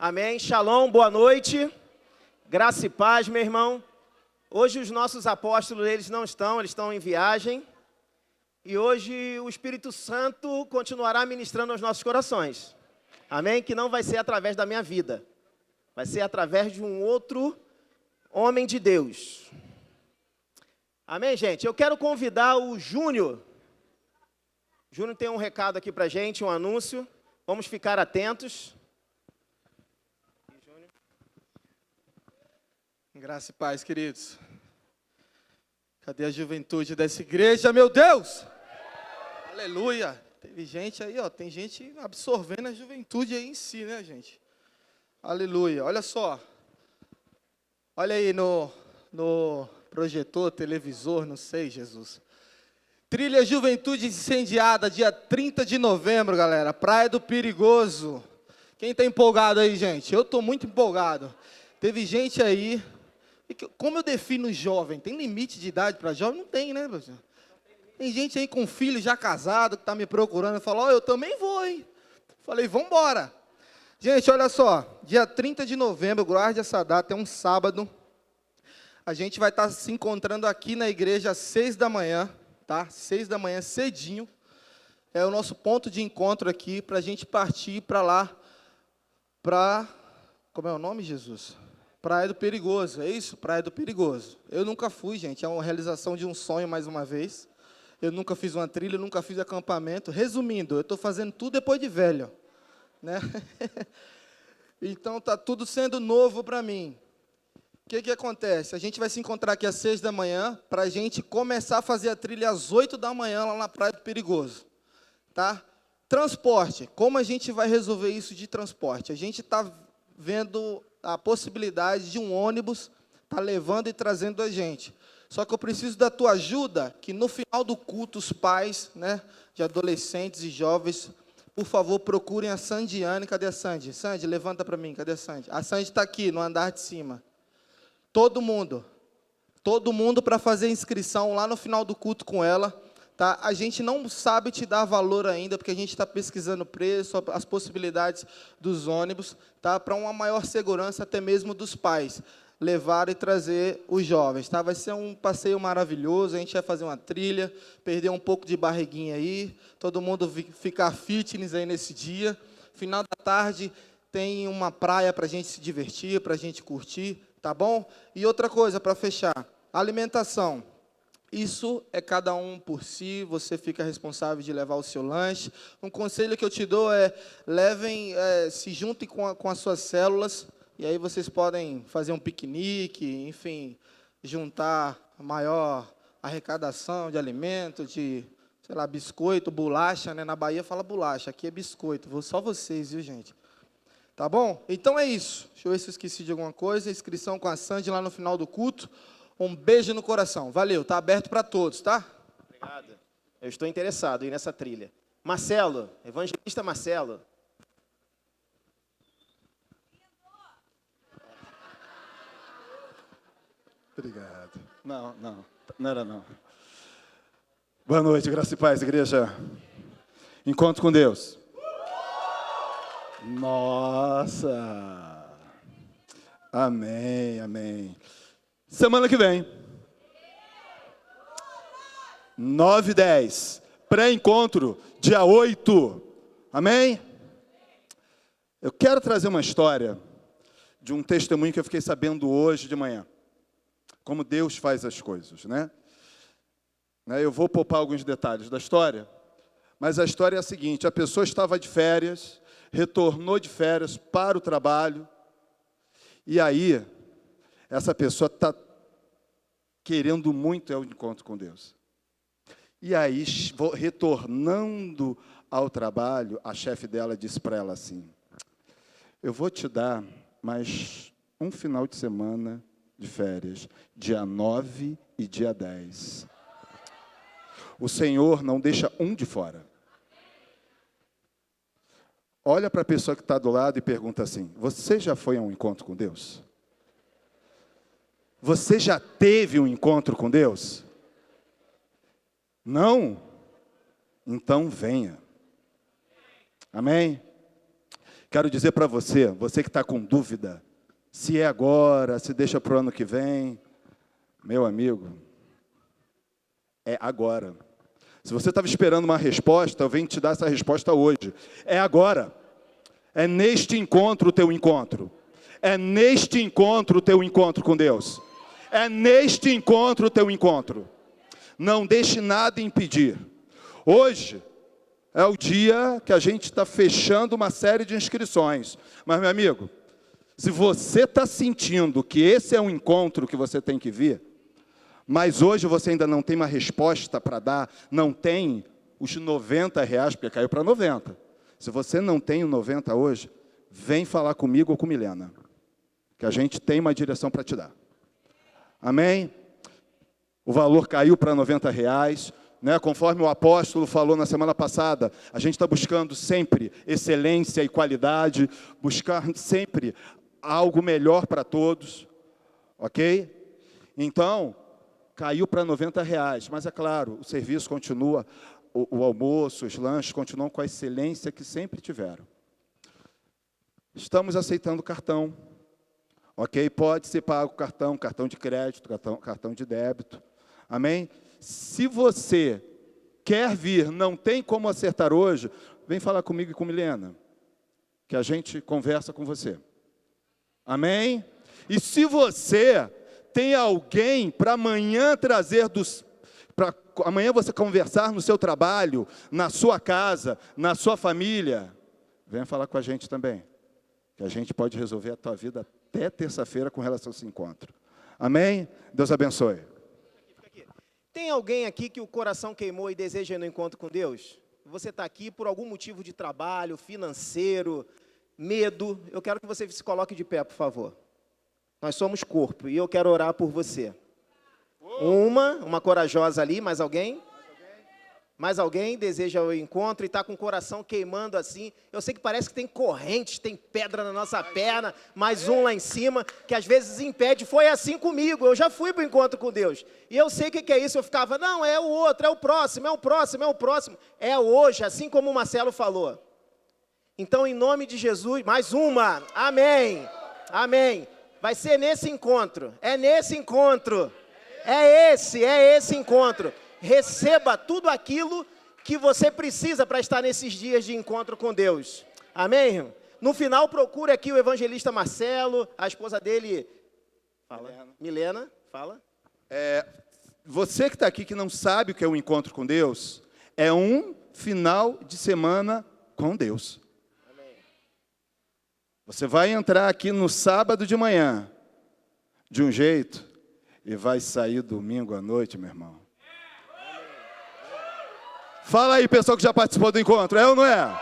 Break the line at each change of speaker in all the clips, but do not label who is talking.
Amém. Shalom, boa noite. Graça e paz, meu irmão. Hoje os nossos apóstolos, eles estão em viagem. E hoje o Espírito Santo continuará ministrando aos nossos corações. Amém? Que não vai ser através da minha vida. Vai ser através de um outro homem de Deus. Amém, gente? Eu quero convidar o Júnior. Júnior tem um recado aqui pra gente, um anúncio. Vamos ficar atentos.
Graça e paz, queridos. Cadê a juventude dessa igreja, meu Deus? Aleluia. Teve gente aí, ó, tem gente absorvendo a juventude aí em si, né, gente? Aleluia. Olha só. Olha aí no projetor, televisor, não sei, Jesus. Trilha Juventude Incendiada, dia 30 de novembro, galera. Praia do Perigoso. Quem tá empolgado aí, gente? Eu tô muito empolgado. Teve gente aí. Como eu defino jovem? Tem limite de idade para jovem? Não tem, né, professor? Tem gente aí com filho já casado que tá me procurando e fala, ó, eu também vou, hein? Falei, vamos embora. Gente, olha só. Dia 30 de novembro, guarde essa data, é um sábado. A gente vai estar se encontrando aqui na igreja às 6 da manhã. Tá? 6 da manhã, cedinho, é o nosso ponto de encontro aqui, para a gente partir para lá, como é o nome, Jesus? Praia do Perigoso, é isso? Praia do Perigoso. Eu nunca fui, gente, é uma realização de um sonho, mais uma vez. Eu nunca fiz uma trilha, nunca fiz acampamento. Resumindo, eu estou fazendo tudo depois de velho, né? Então, está tudo sendo novo para mim. O que acontece? A gente vai se encontrar aqui às 6 da manhã para a gente começar a fazer a trilha às 8 da manhã lá na Praia do Perigoso. Tá? Transporte. Como a gente vai resolver isso de transporte? A gente está vendo a possibilidade de um ônibus tá levando e trazendo a gente. Só que eu preciso da tua ajuda, que no final do culto os pais, né, de adolescentes e jovens, por favor, procurem a Sandiane. Cadê a Sandy? Sandy, levanta para mim. Cadê a Sandy? A Sandy está aqui, no andar de cima. Todo mundo para fazer inscrição lá no final do culto com ela, tá? A gente não sabe te dar valor ainda, porque a gente está pesquisando o preço, as possibilidades dos ônibus, tá? Para uma maior segurança até mesmo dos pais, levar e trazer os jovens, tá? Vai ser um passeio maravilhoso, a gente vai fazer uma trilha, perder um pouco de barriguinha aí, todo mundo ficar fitness aí nesse dia. Final da tarde tem uma praia para a gente se divertir, para a gente curtir. Tá bom? E outra coisa, para fechar, alimentação. Isso é cada um por si, você fica responsável de levar o seu lanche. Um conselho que eu te dou é, se juntem com as suas células, e aí vocês podem fazer um piquenique, enfim, juntar a maior arrecadação de alimento, de, sei lá, biscoito, bolacha, né? Na Bahia fala bolacha, aqui é biscoito, só vocês, viu, gente? Tá bom? Então é isso. Deixa eu ver se eu esqueci de alguma coisa. Inscrição com a Sandy lá no final do culto. Um beijo no coração. Valeu, tá aberto para todos, tá?
Obrigado. Eu estou interessado em ir nessa trilha. Marcelo, evangelista Marcelo.
Obrigado. Não era não. Boa noite, graça e paz, igreja. Encontro com Deus. Nossa! Amém, amém. Semana que vem, 9 e 10, pré-encontro, dia 8. Amém? Eu quero trazer uma história de um testemunho que eu fiquei sabendo hoje de manhã. Como Deus faz as coisas, né? Eu vou poupar alguns detalhes da história, mas a história é a seguinte: a pessoa estava de férias, retornou de férias para o trabalho, e aí, essa pessoa está querendo muito o encontro com Deus. E aí, retornando ao trabalho, a chefe dela disse para ela assim, eu vou te dar mais um final de semana de férias, dia 9 e dia 10. O Senhor não deixa um de fora. Olha para a pessoa que está do lado e pergunta assim, você já foi a um encontro com Deus? Você já teve um encontro com Deus? Não? Então venha. Amém? Quero dizer para você, você que está com dúvida, se é agora, se deixa para o ano que vem, meu amigo, é agora. Se você estava esperando uma resposta, eu venho te dar essa resposta hoje. É agora. É neste encontro o teu encontro. É neste encontro o teu encontro com Deus. É neste encontro o teu encontro. Não deixe nada impedir. Hoje é o dia que a gente está fechando uma série de inscrições. Mas, meu amigo, se você está sentindo que esse é um encontro que você tem que vir, mas hoje você ainda não tem uma resposta para dar, não tem os R$90, porque caiu para 90. Se você não tem o 90 hoje, vem falar comigo ou com Milena, que a gente tem uma direção para te dar. Amém? O valor caiu para R$90, né? Conforme o apóstolo falou na semana passada, a gente está buscando sempre excelência e qualidade, buscar sempre algo melhor para todos, ok? Então, caiu para R$90, mas é claro, o serviço continua, o almoço, os lanches continuam com a excelência que sempre tiveram. Estamos aceitando cartão, ok? Pode ser pago cartão de crédito, cartão de débito, amém? Se você quer vir, não tem como acertar hoje, vem falar comigo e com Milena, que a gente conversa com você, amém? E se você tem alguém para amanhã trazer para amanhã você conversar no seu trabalho, na sua casa, na sua família, venha falar com a gente também, que a gente pode resolver a tua vida até terça-feira com relação a esse encontro. Amém? Deus abençoe.
Tem alguém aqui que o coração queimou e deseja ir no encontro com Deus? Você está aqui por algum motivo de trabalho, financeiro, medo. Eu quero que você se coloque de pé, por favor. Nós somos corpo e eu quero orar por você. Uma corajosa ali, mais alguém? Mais alguém deseja o encontro e está com o coração queimando assim? Eu sei que parece que tem correntes, tem pedra na nossa perna, mais um lá em cima, que às vezes impede. Foi assim comigo, eu já fui para o encontro com Deus. E eu sei o que é isso, eu ficava, não, é o outro, é o próximo, é o próximo, é o próximo. É hoje, assim como o Marcelo falou. Então, em nome de Jesus, mais uma, amém, amém. Vai ser nesse encontro, é nesse encontro, é esse encontro. Receba tudo aquilo que você precisa para estar nesses dias de encontro com Deus. Amém, irmão? No final, procure aqui o evangelista Marcelo, a esposa dele, fala. Milena, fala.
Você que está aqui que não sabe o que é um encontro com Deus, é um final de semana com Deus. Você vai entrar aqui no sábado de manhã, de um jeito, e vai sair domingo à noite, meu irmão. Fala aí, pessoal que já participou do encontro, é ou não é?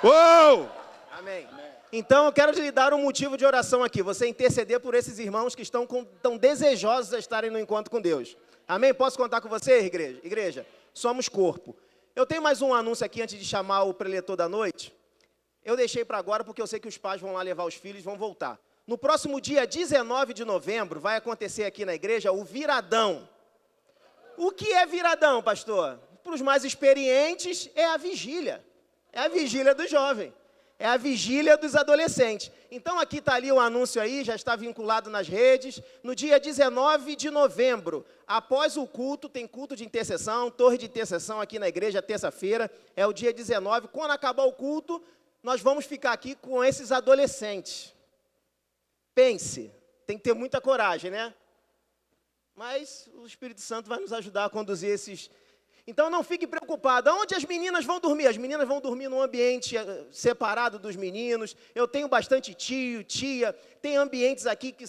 Uou!
Amém. Então, eu quero lhe dar um motivo de oração aqui, você interceder por esses irmãos que estão tão desejosos de estarem no encontro com Deus. Amém? Posso contar com você, igreja? Igreja, somos corpo. Eu tenho mais um anúncio aqui antes de chamar o preletor da noite. Eu deixei para agora porque eu sei que os pais vão lá levar os filhos e vão voltar. No próximo dia 19 de novembro, vai acontecer aqui na igreja o viradão. O que é viradão, pastor? Para os mais experientes, é a vigília. É a vigília do jovem. É a vigília dos adolescentes. Então, aqui está ali o anúncio aí, já está vinculado nas redes. No dia 19 de novembro, após o culto, tem culto de intercessão, torre de intercessão aqui na igreja, terça-feira. É o dia 19. Quando acabar o culto, nós vamos ficar aqui com esses adolescentes. Pense, tem que ter muita coragem, né? Mas o Espírito Santo vai nos ajudar a conduzir esses... Então não fique preocupado. Onde as meninas vão dormir? As meninas vão dormir num ambiente separado dos meninos. Eu tenho bastante tio, tia. Tem ambientes aqui que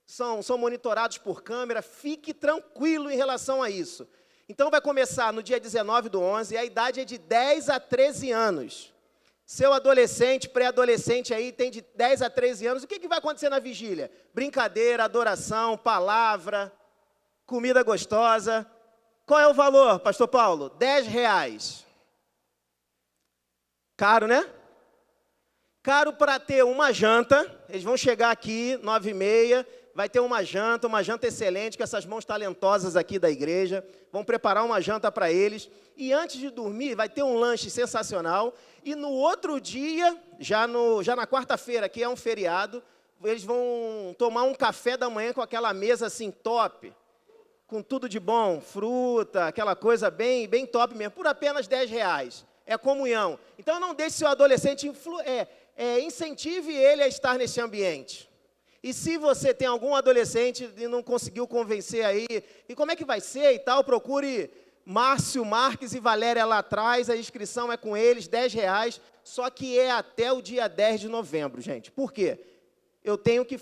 são monitorados por câmera. Fique tranquilo em relação a isso. Então vai começar no dia 19/11, e a idade é de 10 a 13 anos. Seu adolescente, pré-adolescente aí, tem de 10 a 13 anos. O que vai acontecer na vigília? Brincadeira, adoração, palavra, comida gostosa. Qual é o valor, pastor Paulo? R$10. Caro, né? Caro para ter uma janta. Eles vão chegar aqui, 9h30, vai ter uma janta excelente, com essas mãos talentosas aqui da igreja. Vão preparar uma janta para eles. E antes de dormir, vai ter um lanche sensacional. E no outro dia, já na quarta-feira, que é um feriado, eles vão tomar um café da manhã com aquela mesa assim top, com tudo de bom, fruta, aquela coisa bem top mesmo, por apenas R$10. É comunhão. Então não deixe seu adolescente, incentive ele a estar nesse ambiente. E se você tem algum adolescente e não conseguiu convencer aí, e como é que vai ser e tal, procure Márcio Marques e Valéria lá atrás, a inscrição é com eles, R$10, só que é até o dia 10 de novembro, gente. Por quê? Eu tenho que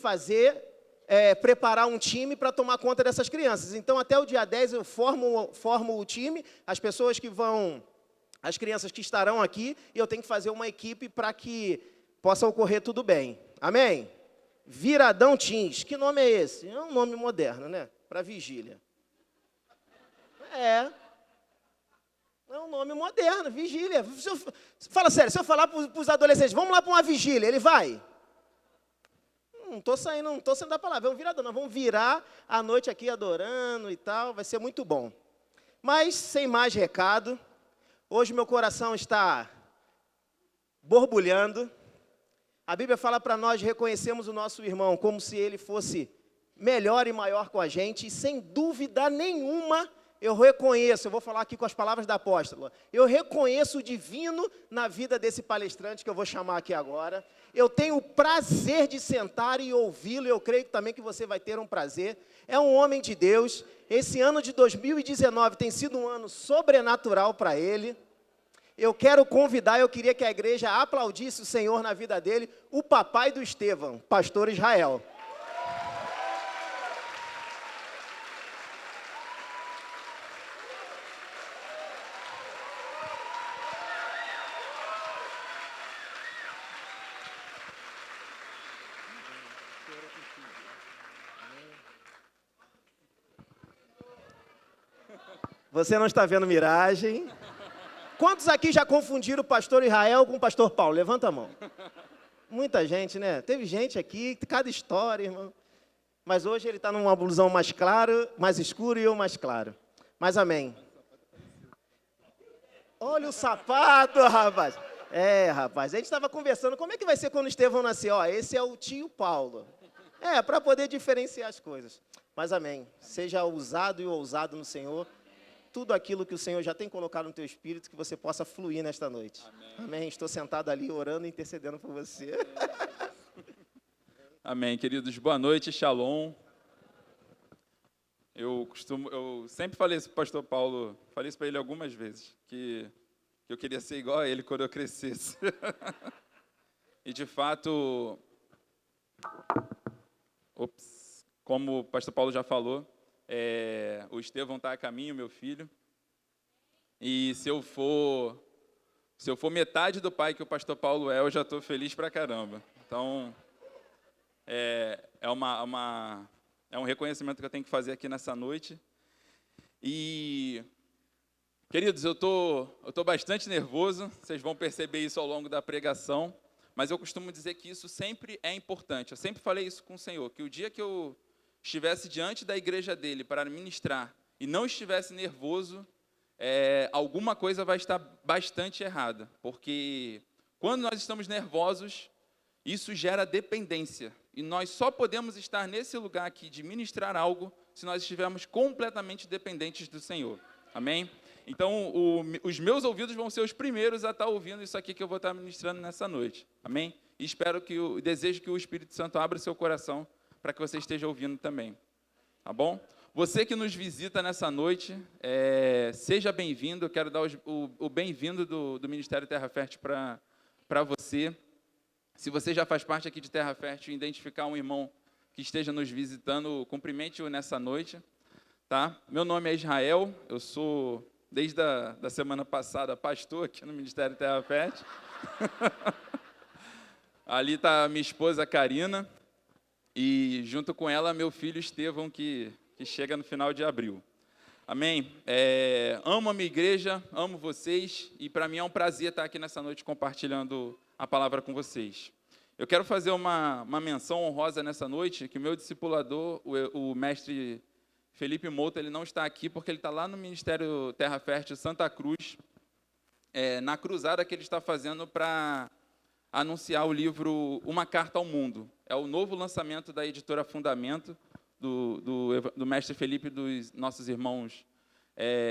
preparar um time para tomar conta dessas crianças. Então, até o dia 10 eu formo o time, as pessoas que vão, as crianças que estarão aqui, e eu tenho que fazer uma equipe para que possa ocorrer tudo bem. Amém? Viradão Teens. Que nome é esse? É um nome moderno, né? Para vigília. É um nome moderno, vigília. Fala sério, se eu falar para os adolescentes, vamos lá para uma vigília, ele vai? Não estou saindo da palavra, é um viradão. Nós vamos virar a noite aqui adorando e tal, vai ser muito bom. Mas, sem mais recado, hoje meu coração está borbulhando. A Bíblia fala para nós reconhecermos o nosso irmão como se ele fosse melhor e maior com a gente, e sem dúvida nenhuma, eu vou falar aqui com as palavras da apóstola, eu reconheço o divino na vida desse palestrante que eu vou chamar aqui agora. Eu tenho o prazer de sentar e ouvi-lo, eu creio também que você vai ter um prazer. É um homem de Deus. Esse ano de 2019 tem sido um ano sobrenatural para ele. Eu queria que a igreja aplaudisse o Senhor na vida dele, o papai do Estevão, pastor Israel. Você não está vendo miragem? Quantos aqui já confundiram o pastor Israel com o pastor Paulo? Levanta a mão. Muita gente, né? Teve gente aqui, cada história, irmão. Mas hoje ele está numa blusão mais claro, mais escuro e eu mais claro. Mas amém. Olha o sapato, rapaz. Rapaz, a gente estava conversando, como é que vai ser quando o Estevão nascer? Esse é o tio Paulo. Para poder diferenciar as coisas. Mas amém. Seja ousado e ousado no Senhor. Tudo aquilo que o Senhor já tem colocado no teu espírito, que você possa fluir nesta noite. Amém. Estou sentado ali orando e intercedendo por você.
Amém, queridos. Boa noite, shalom. Eu sempre falei isso para o pastor Paulo, falei isso para ele algumas vezes, que eu queria ser igual a ele quando eu crescesse. E, de fato, como o pastor Paulo já falou, o Estevão está a caminho, meu filho. E se eu for metade do pai que o pastor Paulo eu já estou feliz pra caramba. Então, é um reconhecimento que eu tenho que fazer aqui nessa noite. E, queridos, eu tô bastante nervoso, vocês vão perceber isso ao longo da pregação, mas eu costumo dizer que isso sempre é importante. Eu sempre falei isso com o Senhor, que o dia que eu estivesse diante da igreja dele para ministrar e não estivesse nervoso, alguma coisa vai estar bastante errada, porque quando nós estamos nervosos, isso gera dependência, e nós só podemos estar nesse lugar aqui de ministrar algo se nós estivermos completamente dependentes do Senhor, amém? Então, os meus ouvidos vão ser os primeiros a estar ouvindo isso aqui que eu vou estar ministrando nessa noite, amém? E desejo que o Espírito Santo abra o seu coração para que você esteja ouvindo também, tá bom? Você que nos visita nessa noite, seja bem-vindo. Eu quero dar o bem-vindo do Ministério Terra Fértil para você. Se você já faz parte aqui de Terra Fértil e identificar um irmão que esteja nos visitando, cumprimente-o nessa noite, tá? Meu nome é Israel, eu sou, desde a semana passada, pastor aqui no Ministério Terra Fértil. Ali está a minha esposa, Karina. E, junto com ela, meu filho Estevão, que chega no final de abril. Amém? Amo a minha igreja, amo vocês, e para mim é um prazer estar aqui nessa noite compartilhando a palavra com vocês. Eu quero fazer uma menção honrosa nessa noite, que o meu discipulador, o mestre Felipe Mouta, ele não está aqui, porque ele está lá no Ministério Terra Fértil Santa Cruz, na cruzada que ele está fazendo para anunciar o livro Uma Carta ao Mundo. É o novo lançamento da editora Fundamento, do mestre Felipe e dos nossos irmãos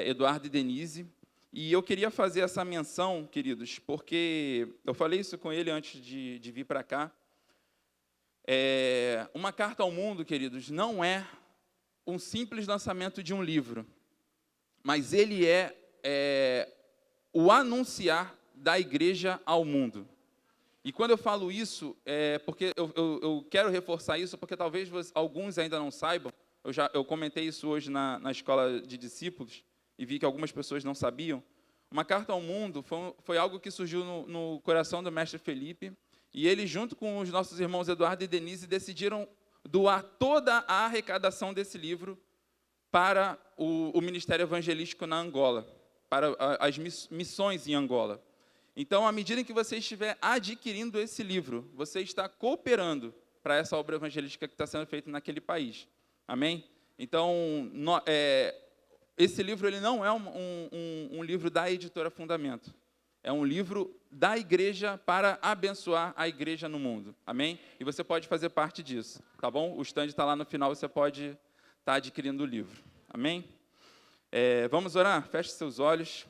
Eduardo e Denise. E eu queria fazer essa menção, queridos, porque eu falei isso com ele antes de vir para cá. Uma Carta ao Mundo, queridos, não é um simples lançamento de um livro, mas ele é o anunciar da igreja ao mundo. E quando eu falo isso, porque eu quero reforçar isso, porque talvez alguns ainda não saibam, eu comentei isso hoje na escola de discípulos, e vi que algumas pessoas não sabiam. Uma Carta ao Mundo foi algo que surgiu no coração do mestre Felipe, e ele, junto com os nossos irmãos Eduardo e Denise, decidiram doar toda a arrecadação desse livro para o Ministério Evangelístico na Angola, para as missões em Angola. Então, à medida em que você estiver adquirindo esse livro, você está cooperando para essa obra evangelística que está sendo feita naquele país. Amém? Então, esse livro ele não é um livro da editora Fundamento. É um livro da igreja para abençoar a igreja no mundo. Amém? E você pode fazer parte disso. Tá bom? O stand está lá no final, você pode estar adquirindo o livro. Amém? Vamos orar? Feche seus olhos.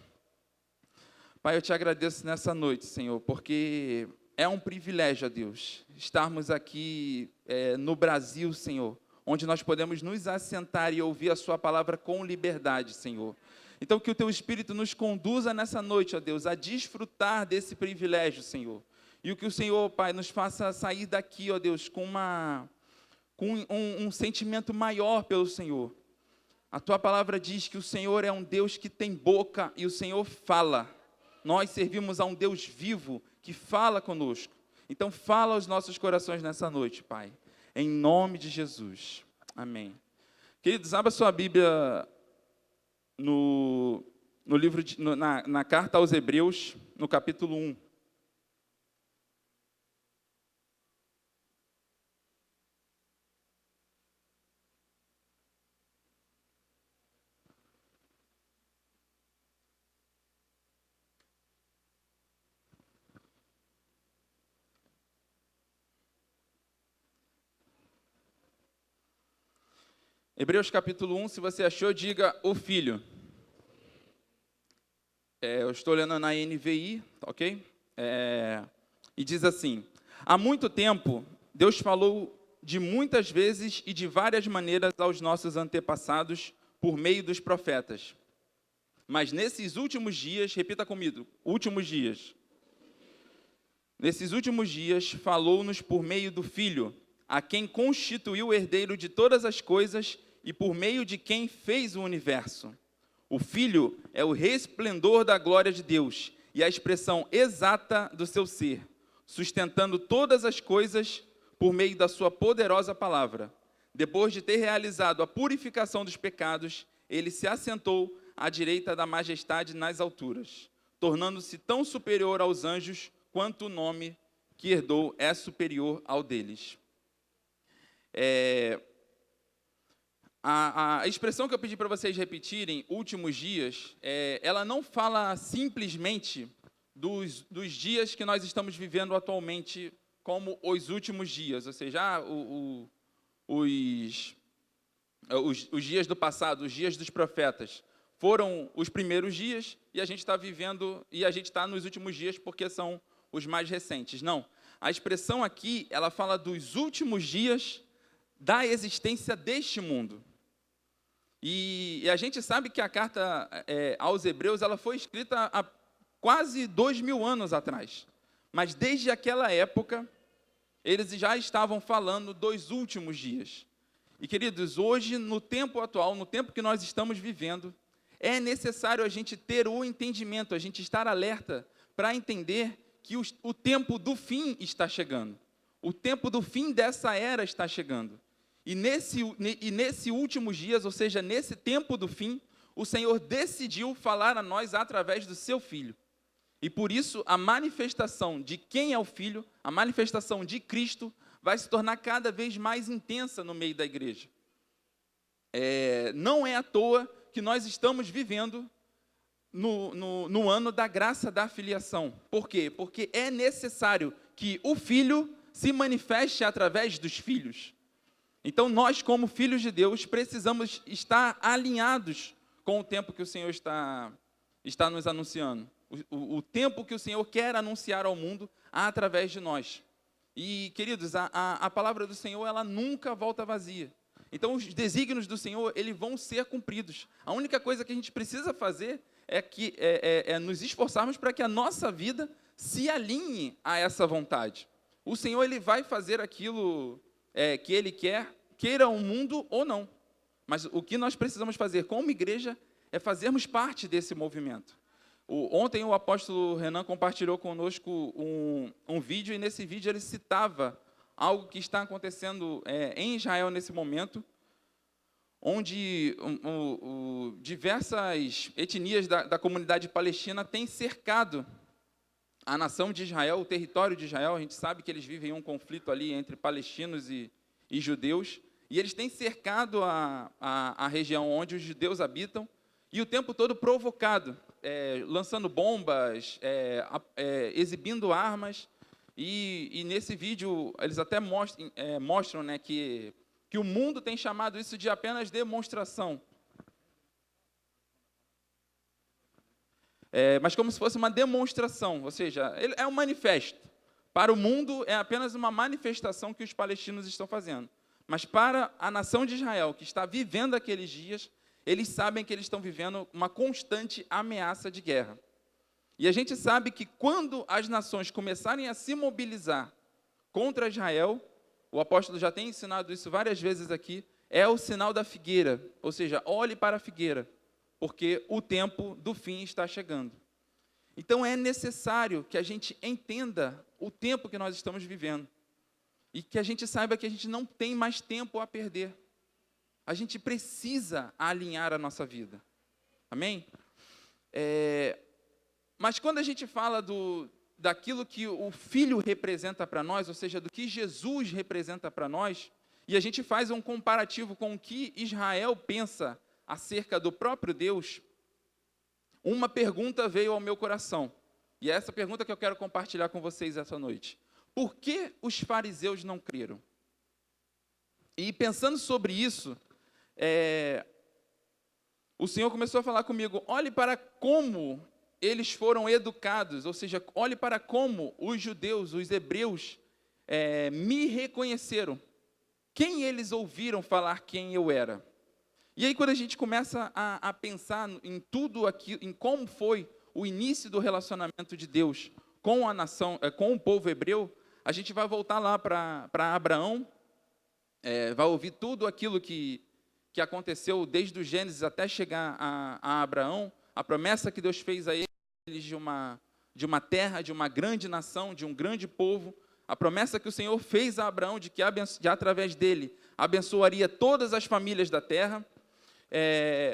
Pai, eu te agradeço nessa noite, Senhor, porque é um privilégio, ó Deus, estarmos aqui no Brasil, Senhor, onde nós podemos nos assentar e ouvir a sua palavra com liberdade, Senhor. Então, que o teu Espírito nos conduza nessa noite, ó Deus, a desfrutar desse privilégio, Senhor. E o que o Senhor, Pai, nos faça sair daqui, ó Deus, com um sentimento maior pelo Senhor. A tua palavra diz que o Senhor é um Deus que tem boca e o Senhor fala. Nós servimos a um Deus vivo que fala conosco. Então, fala aos nossos corações nessa noite, Pai. Em nome de Jesus. Amém. Queridos, abra sua Bíblia no livro na carta aos Hebreus, no capítulo 1. Hebreus capítulo 1, se você achou, diga o Filho. Eu estou lendo na NVI, ok? E diz assim: há muito tempo, Deus falou de muitas vezes e de várias maneiras aos nossos antepassados por meio dos profetas. Mas nesses últimos dias, repita comigo, últimos dias. Nesses últimos dias, falou-nos por meio do Filho, a quem constituiu o herdeiro de todas as coisas e por meio de quem fez o universo. O Filho é o resplendor da glória de Deus e a expressão exata do seu ser, sustentando todas as coisas por meio da sua poderosa palavra. Depois de ter realizado a purificação dos pecados, ele se assentou à direita da majestade nas alturas, tornando-se tão superior aos anjos quanto o nome que herdou é superior ao deles. A expressão que eu pedi para vocês repetirem, últimos dias, ela não fala simplesmente dos dias que nós estamos vivendo atualmente como os últimos dias, ou seja, os dias do passado, os dias dos profetas, foram os primeiros dias e a gente está vivendo, e a gente está nos últimos dias porque são os mais recentes. Não, a expressão aqui, ela fala dos últimos dias da existência deste mundo. E a gente sabe que a carta aos Hebreus ela foi escrita há quase 2000 anos atrás. Mas desde aquela época, eles já estavam falando dos últimos dias. E, queridos, hoje, no tempo atual, no tempo que nós estamos vivendo, é necessário a gente ter o entendimento, a gente estar alerta para entender que o tempo do fim está chegando. O tempo do fim dessa era está chegando. E nesse últimos dias, ou seja, nesse tempo do fim, o Senhor decidiu falar a nós através do seu Filho. E por isso, a manifestação de quem é o Filho, a manifestação de Cristo, vai se tornar cada vez mais intensa no meio da igreja. Não é à toa que nós estamos vivendo no ano da graça da filiação. Por quê? Porque é necessário que o Filho se manifeste através dos filhos. Então, nós, como filhos de Deus, precisamos estar alinhados com o tempo que o Senhor está nos anunciando. O tempo que o Senhor quer anunciar ao mundo através de nós. E, queridos, a palavra do Senhor, ela nunca volta vazia. Então, os desígnios do Senhor, eles vão ser cumpridos. A única coisa que a gente precisa fazer é nos esforçarmos para que a nossa vida se alinhe a essa vontade. O Senhor, ele vai fazer aquilo que Ele queira o mundo ou não. Mas o que nós precisamos fazer como igreja é fazermos parte desse movimento. Ontem o apóstolo Renan compartilhou conosco um vídeo, e nesse vídeo ele citava algo que está acontecendo em Israel nesse momento, onde diversas etnias da comunidade palestina têm cercado a nação de Israel, o território de Israel. A gente sabe que eles vivem um conflito ali entre palestinos e judeus, e eles têm cercado a região onde os judeus habitam, e o tempo todo provocado, lançando bombas, exibindo armas, e nesse vídeo eles até mostram, né, que o mundo tem chamado isso de apenas demonstração. Mas como se fosse uma demonstração, ou seja, é um manifesto. Para o mundo é apenas uma manifestação que os palestinos estão fazendo. Mas para a nação de Israel, que está vivendo aqueles dias, eles sabem que eles estão vivendo uma constante ameaça de guerra. E a gente sabe que quando as nações começarem a se mobilizar contra Israel, o apóstolo já tem ensinado isso várias vezes aqui, é o sinal da figueira, ou seja, olhe para a figueira, porque o tempo do fim está chegando. Então é necessário que a gente entenda o tempo que nós estamos vivendo e que a gente saiba que a gente não tem mais tempo a perder. A gente precisa alinhar a nossa vida. Amém? Mas quando a gente fala daquilo que o Filho representa para nós, ou seja, do que Jesus representa para nós, e a gente faz um comparativo com o que Israel pensa acerca do próprio Deus, uma pergunta veio ao meu coração. E é essa pergunta que eu quero compartilhar com vocês essa noite. Por que os fariseus não creram? E pensando sobre isso, o Senhor começou a falar comigo, olhe para como eles foram educados, ou seja, olhe para como os judeus, os hebreus, me reconheceram. Quem eles ouviram falar quem eu era? E aí, quando a gente começa a pensar em tudo aquilo, em como foi o início do relacionamento de Deus com a nação, com o povo hebreu, a gente vai voltar lá para Abraão, vai ouvir tudo aquilo que aconteceu desde o Gênesis até chegar a Abraão, a promessa que Deus fez a eles de uma terra, de uma grande nação, de um grande povo, a promessa que o Senhor fez a Abraão de que através dele abençoaria todas as famílias da terra.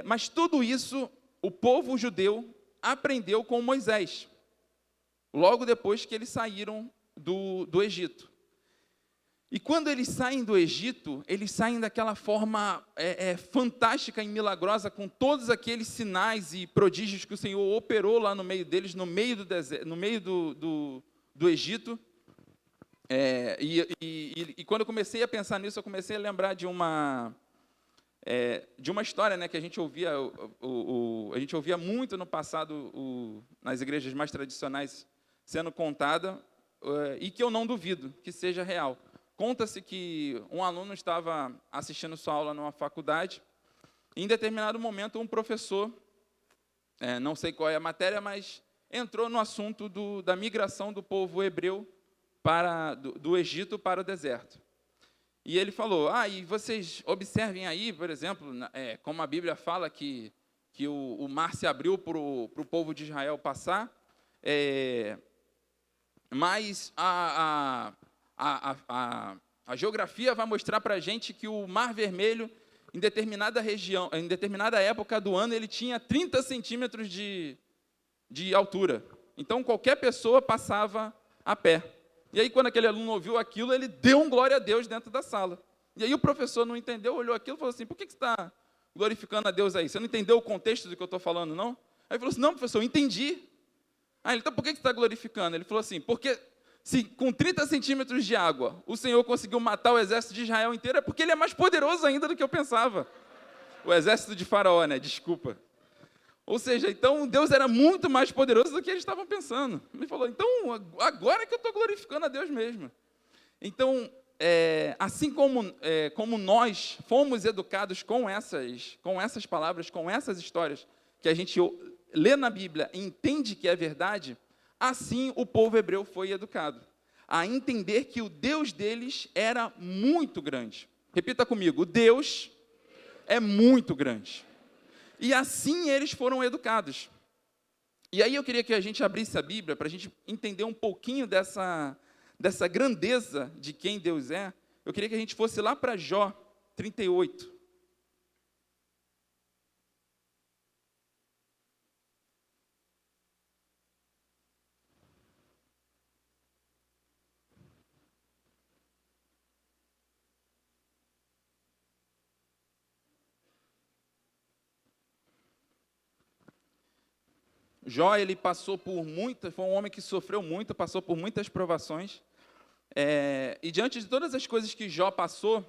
Mas tudo isso o povo judeu aprendeu com Moisés, logo depois que eles saíram do Egito. E quando eles saem do Egito, eles saem daquela forma fantástica e milagrosa, com todos aqueles sinais e prodígios que o Senhor operou lá no meio deles, no meio do deserto, no meio do Egito. E quando eu comecei a pensar nisso, eu comecei a lembrar de uma história, né, que a gente ouvia, a gente ouvia muito no passado, nas igrejas mais tradicionais, sendo contada, e que eu não duvido que seja real. Conta-se que um aluno estava assistindo sua aula numa faculdade, e em determinado momento um professor, não sei qual é a matéria, mas entrou no assunto da migração do povo hebreu do Egito para o deserto. E ele falou, e vocês observem aí, por exemplo, como a Bíblia fala que o mar se abriu para o povo de Israel passar, mas a geografia vai mostrar para a gente que o Mar Vermelho, em determinada região, em determinada época do ano, ele tinha 30 centímetros de altura. Então, qualquer pessoa passava a pé. E aí, quando aquele aluno ouviu aquilo, ele deu um glória a Deus dentro da sala. E aí o professor não entendeu, olhou aquilo e falou assim, por que você está glorificando a Deus aí? Você não entendeu o contexto do que eu estou falando, não? Aí ele falou assim, não, professor, eu entendi. Aí ele, então por que você está glorificando? Ele falou assim, porque se com 30 centímetros de água o Senhor conseguiu matar o exército de Israel inteiro, é porque ele é mais poderoso ainda do que eu pensava. O exército de Faraó, né? Desculpa. Ou seja, então Deus era muito mais poderoso do que eles estavam pensando. Ele falou, então agora é que eu estou glorificando a Deus mesmo. Então, assim como nós fomos educados com essas palavras, com essas histórias, que a gente lê na Bíblia e entende que é verdade, assim o povo hebreu foi educado, a entender que o Deus deles era muito grande. Repita comigo, o Deus é muito grande. E assim eles foram educados. E aí eu queria que a gente abrisse a Bíblia para a gente entender um pouquinho dessa grandeza de quem Deus é. Eu queria que a gente fosse lá para Jó 38. Jó, ele passou por foi um homem que sofreu muito, passou por muitas provações. E diante de todas as coisas que Jó passou,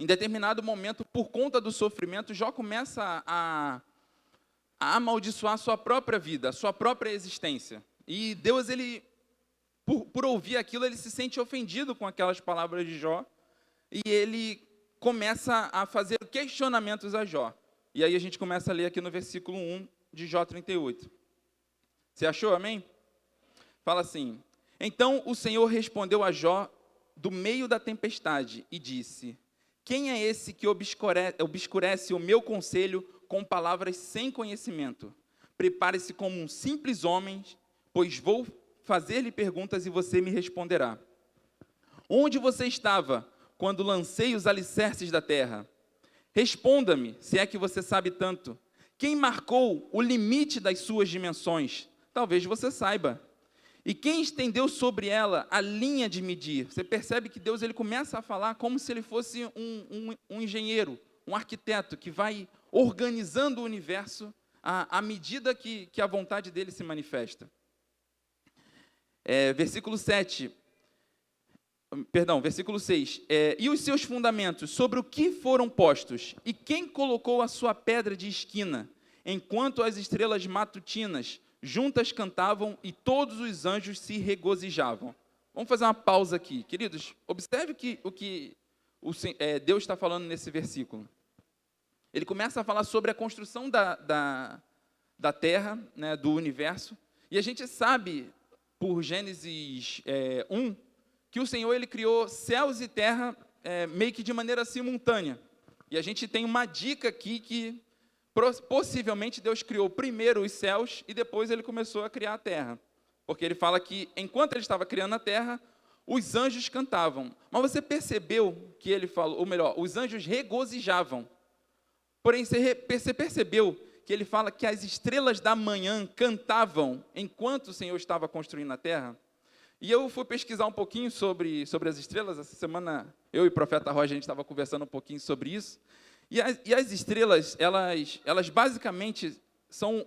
em determinado momento, por conta do sofrimento, Jó começa a amaldiçoar a sua própria vida, a sua própria existência. E Deus, ele, por ouvir aquilo, ele se sente ofendido com aquelas palavras de Jó, e ele começa a fazer questionamentos a Jó. E aí a gente começa a ler aqui no versículo 1 de Jó 38. Você achou, amém? Fala assim, então o Senhor respondeu a Jó do meio da tempestade e disse, quem é esse que obscurece o meu conselho com palavras sem conhecimento? Prepare-se como um simples homem, pois vou fazer-lhe perguntas e você me responderá. Onde você estava quando lancei os alicerces da terra? Responda-me, se é que você sabe tanto. Quem marcou o limite das suas dimensões? Talvez você saiba. E quem estendeu sobre ela a linha de medir? Você percebe que Deus, ele começa a falar como se ele fosse um engenheiro, um arquiteto que vai organizando o universo à medida que a vontade dele se manifesta. Versículo 6. E os seus fundamentos, sobre o que foram postos? E quem colocou a sua pedra de esquina? Enquanto as estrelas matutinas juntas cantavam e todos os anjos se regozijavam. Vamos fazer uma pausa aqui. Queridos, observe o que Deus está falando nesse versículo. Ele começa a falar sobre a construção da terra, né, do universo. E a gente sabe, por Gênesis 1, que o Senhor, ele criou céus e terra meio que de maneira simultânea. E a gente tem uma dica aqui que possivelmente Deus criou primeiro os céus e depois ele começou a criar a terra. Porque ele fala que enquanto ele estava criando a terra, os anjos cantavam. Mas você percebeu que ele falou, ou melhor, os anjos regozijavam. Porém, você percebeu que ele fala que as estrelas da manhã cantavam enquanto o Senhor estava construindo a terra? E eu fui pesquisar um pouquinho sobre as estrelas. Essa semana, eu e o profeta Roger, a gente estava conversando um pouquinho sobre isso. E as estrelas, elas basicamente são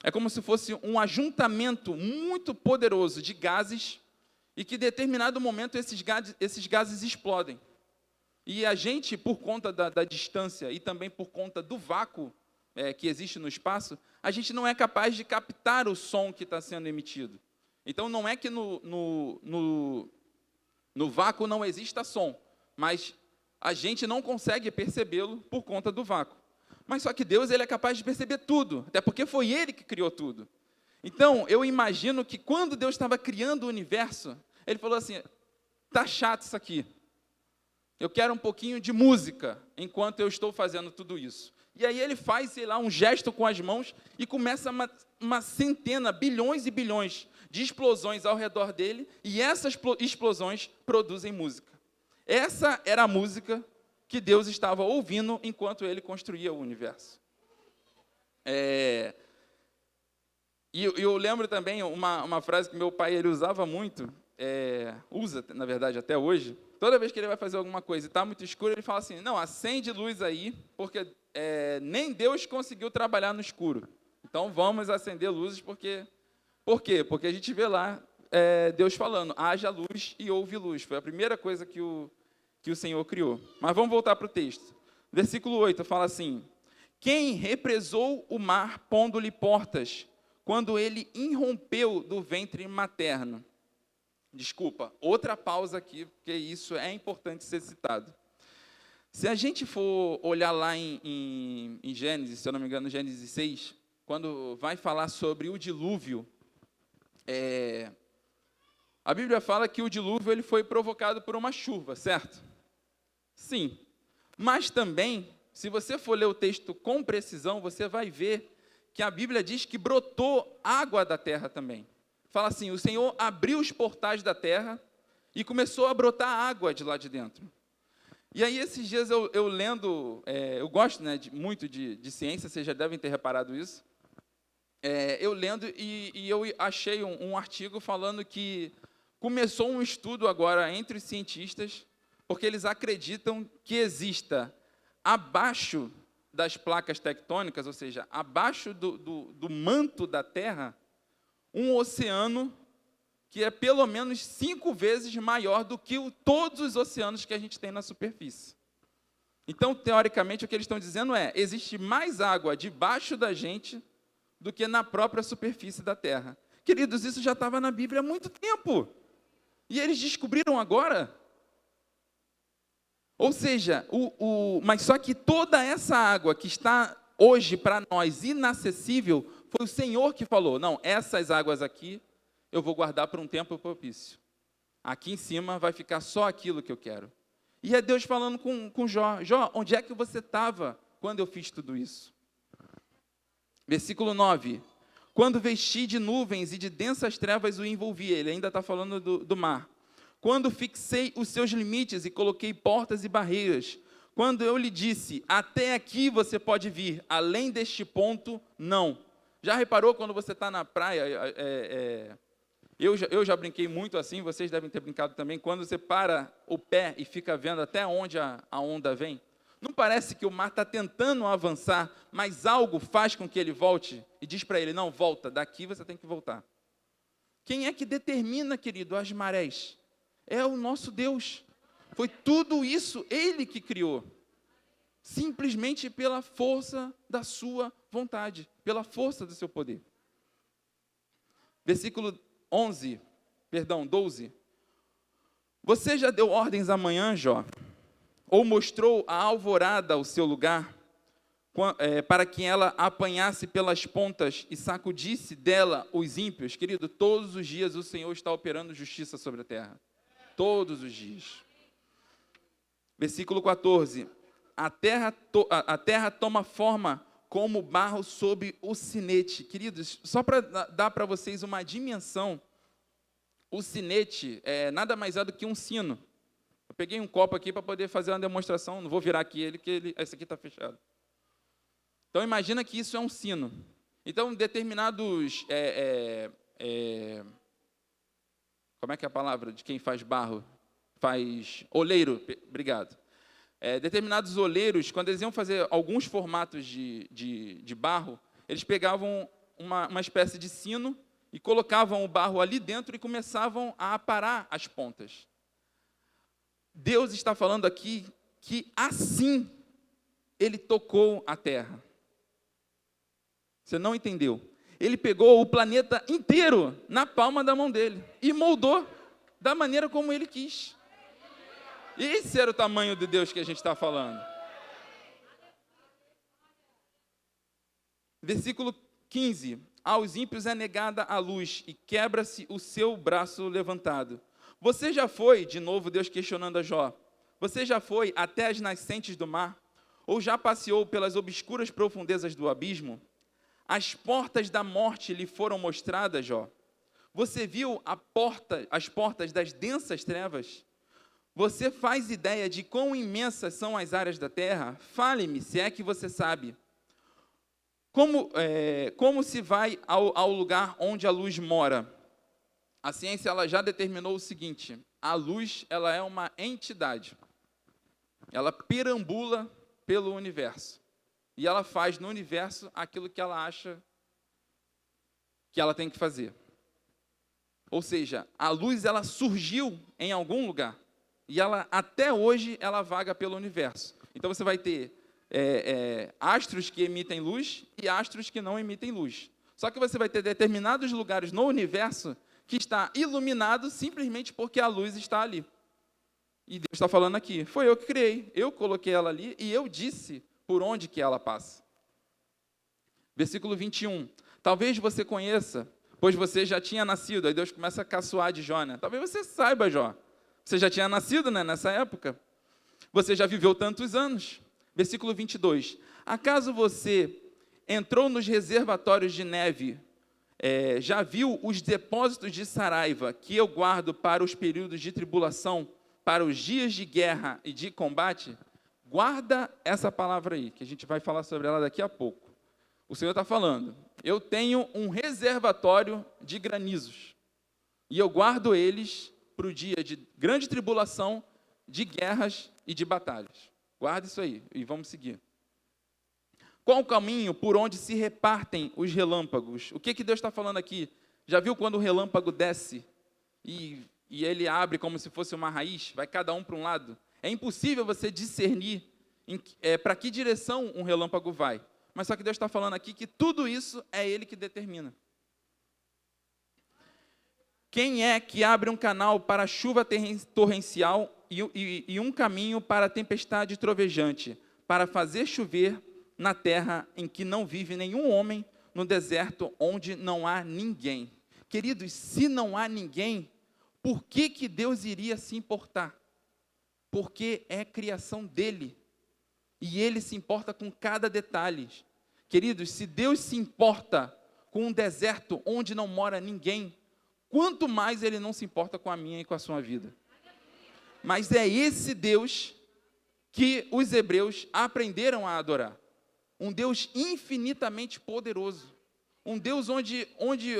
é como se fosse um ajuntamento muito poderoso de gases e que, em determinado momento, esses gases explodem. E a gente, por conta da distância e também por conta do vácuo que existe no espaço, a gente não é capaz de captar o som que está sendo emitido. Então, não é que no vácuo não exista som, mas a gente não consegue percebê-lo por conta do vácuo. Mas só que Deus, ele é capaz de perceber tudo, até porque foi Ele que criou tudo. Então, eu imagino que quando Deus estava criando o universo, Ele falou assim, tá chato isso aqui. Eu quero um pouquinho de música enquanto eu estou fazendo tudo isso. E aí ele faz, sei lá, um gesto com as mãos e começa uma centena, bilhões e bilhões de explosões ao redor dele, e essas explosões produzem música. Essa era a música que Deus estava ouvindo enquanto ele construía o universo. E eu lembro também uma frase que meu pai ele usava muito, usa, na verdade, até hoje. Toda vez que ele vai fazer alguma coisa e está muito escuro, ele fala assim, não, acende luz aí, porque nem Deus conseguiu trabalhar no escuro. Então, vamos acender luzes, porque... Por quê? Porque a gente vê lá Deus falando, haja luz e houve luz. Foi a primeira coisa que o Senhor criou. Mas vamos voltar para o texto. Versículo 8 fala assim, quem represou o mar pondo-lhe portas, quando ele irrompeu do ventre materno? Desculpa, outra pausa aqui, porque isso é importante ser citado. Se a gente for olhar lá em Gênesis, se eu não me engano, Gênesis 6, quando vai falar sobre o dilúvio, a Bíblia fala que o dilúvio ele foi provocado por uma chuva, certo? Sim. Mas também, se você for ler o texto com precisão, você vai ver que a Bíblia diz que brotou água da terra também. Fala assim, o Senhor abriu os portais da terra e começou a brotar água de lá de dentro. E aí, esses dias, eu lendo, eu gosto muito de ciência, vocês já devem ter reparado isso. Eu lendo e eu achei um artigo falando que começou um estudo agora entre os cientistas, porque eles acreditam que exista abaixo das placas tectônicas, ou seja, abaixo do manto da Terra, um oceano que é pelo menos 5 vezes maior do que todos os oceanos que a gente tem na superfície. Então, teoricamente, o que eles estão dizendo existe mais água debaixo da gente do que na própria superfície da Terra. Queridos, isso já estava na Bíblia há muito tempo. E eles descobriram agora. Ou seja, mas só que toda essa água que está hoje para nós inacessível, foi o Senhor que falou, não, essas águas aqui eu vou guardar por um tempo propício. Aqui em cima vai ficar só aquilo que eu quero. E é Deus falando com Jó. Jó, onde é que você estava quando eu fiz tudo isso? Versículo 9. Quando vesti de nuvens e de densas trevas o envolvi. Ele ainda está falando do mar. Quando fixei os seus limites e coloquei portas e barreiras. Quando eu lhe disse, até aqui você pode vir, além deste ponto, não. Já reparou quando você está na praia? Eu já brinquei muito assim, vocês devem ter brincado também. Quando você para o pé e fica vendo até onde a onda vem, não parece que o mar está tentando avançar, mas algo faz com que ele volte e diz para ele, não, volta, daqui você tem que voltar. Quem é que determina, querido, as marés? É o nosso Deus. Foi tudo isso Ele que criou. Simplesmente pela força da sua vontade, pela força do seu poder. Versículo 12. Você já deu ordens amanhã, Jó? Ou mostrou a alvorada ao seu lugar, para que ela apanhasse pelas pontas e sacudisse dela os ímpios? Querido, todos os dias o Senhor está operando justiça sobre a terra. Todos os dias. Versículo 14. A terra toma forma como barro sob o sinete. Queridos, só para dar para vocês uma dimensão, o sinete nada mais é do que um sino. Eu peguei um copo aqui para poder fazer uma demonstração, não vou virar aqui esse aqui está fechado. Então, imagina que isso é um sino. Então, determinados... como é que é a palavra de quem faz barro? Faz oleiro, obrigado. Determinados oleiros, quando eles iam fazer alguns formatos de barro, eles pegavam uma espécie de sino e colocavam o barro ali dentro e começavam a aparar as pontas. Deus está falando aqui que assim Ele tocou a terra. Você não entendeu? Ele pegou o planeta inteiro na palma da mão dele e moldou da maneira como ele quis. Esse era o tamanho de Deus que a gente está falando. Versículo 15. Aos ímpios é negada a luz e quebra-se o seu braço levantado. Você já foi, de novo Deus questionando a Jó, você já foi até as nascentes do mar? Ou já passeou pelas obscuras profundezas do abismo? As portas da morte lhe foram mostradas, Jó. Você viu as portas das densas trevas? Você faz ideia de quão imensas são as áreas da terra? Fale-me, se é que você sabe. Como se vai ao lugar onde a luz mora? A ciência ela já determinou o seguinte: a luz ela é uma entidade. Ela perambula pelo universo. E ela faz no universo aquilo que ela acha que ela tem que fazer. Ou seja, a luz ela surgiu em algum lugar. E ela, até hoje, ela vaga pelo universo. Então, você vai ter astros que emitem luz e astros que não emitem luz. Só que você vai ter determinados lugares no universo que está iluminado simplesmente porque a luz está ali. E Deus está falando aqui, foi eu que criei, eu coloquei ela ali e eu disse por onde que ela passa. Versículo 21. Talvez você conheça, pois você já tinha nascido. Aí Deus começa a caçoar de Jó, né? Talvez você saiba, Jó. Você já tinha nascido, né, nessa época. Você já viveu tantos anos. Versículo 22. Acaso você entrou nos reservatórios de neve, já viu os depósitos de saraiva que eu guardo para os períodos de tribulação, para os dias de guerra e de combate? Guarda essa palavra aí, que a gente vai falar sobre ela daqui a pouco. O Senhor está falando, eu tenho um reservatório de granizos, e eu guardo eles para o dia de grande tribulação, de guerras e de batalhas. Guarda isso aí, e vamos seguir. Qual o caminho por onde se repartem os relâmpagos? O que Deus está falando aqui? Já viu quando o relâmpago desce e ele abre como se fosse uma raiz? Vai cada um para um lado? É impossível você discernir para que direção um relâmpago vai. Mas só que Deus está falando aqui que tudo isso é Ele que determina. Quem é que abre um canal para a chuva torrencial e um caminho para a tempestade trovejante, para fazer chover na terra em que não vive nenhum homem, no deserto onde não há ninguém? Queridos, se não há ninguém, por que Deus iria se importar? Porque é criação dele. E ele se importa com cada detalhe. Queridos, se Deus se importa com um deserto onde não mora ninguém, quanto mais ele não se importa com a minha e com a sua vida. Mas é esse Deus que os hebreus aprenderam a adorar. Um Deus infinitamente poderoso. Um Deus onde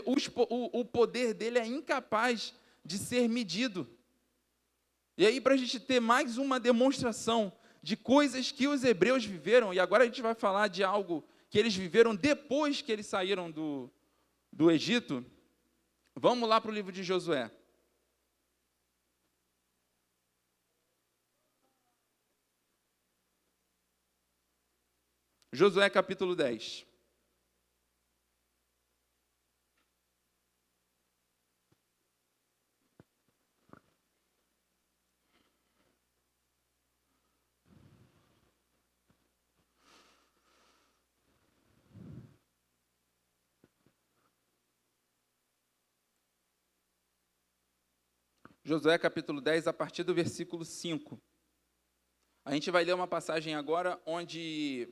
o poder dele é incapaz de ser medido. E aí, para a gente ter mais uma demonstração de coisas que os hebreus viveram, e agora a gente vai falar de algo que eles viveram depois que eles saíram do Egito, vamos lá para o livro de Josué. Josué capítulo 10. Josué capítulo 10, a partir do versículo 5. A gente vai ler uma passagem agora onde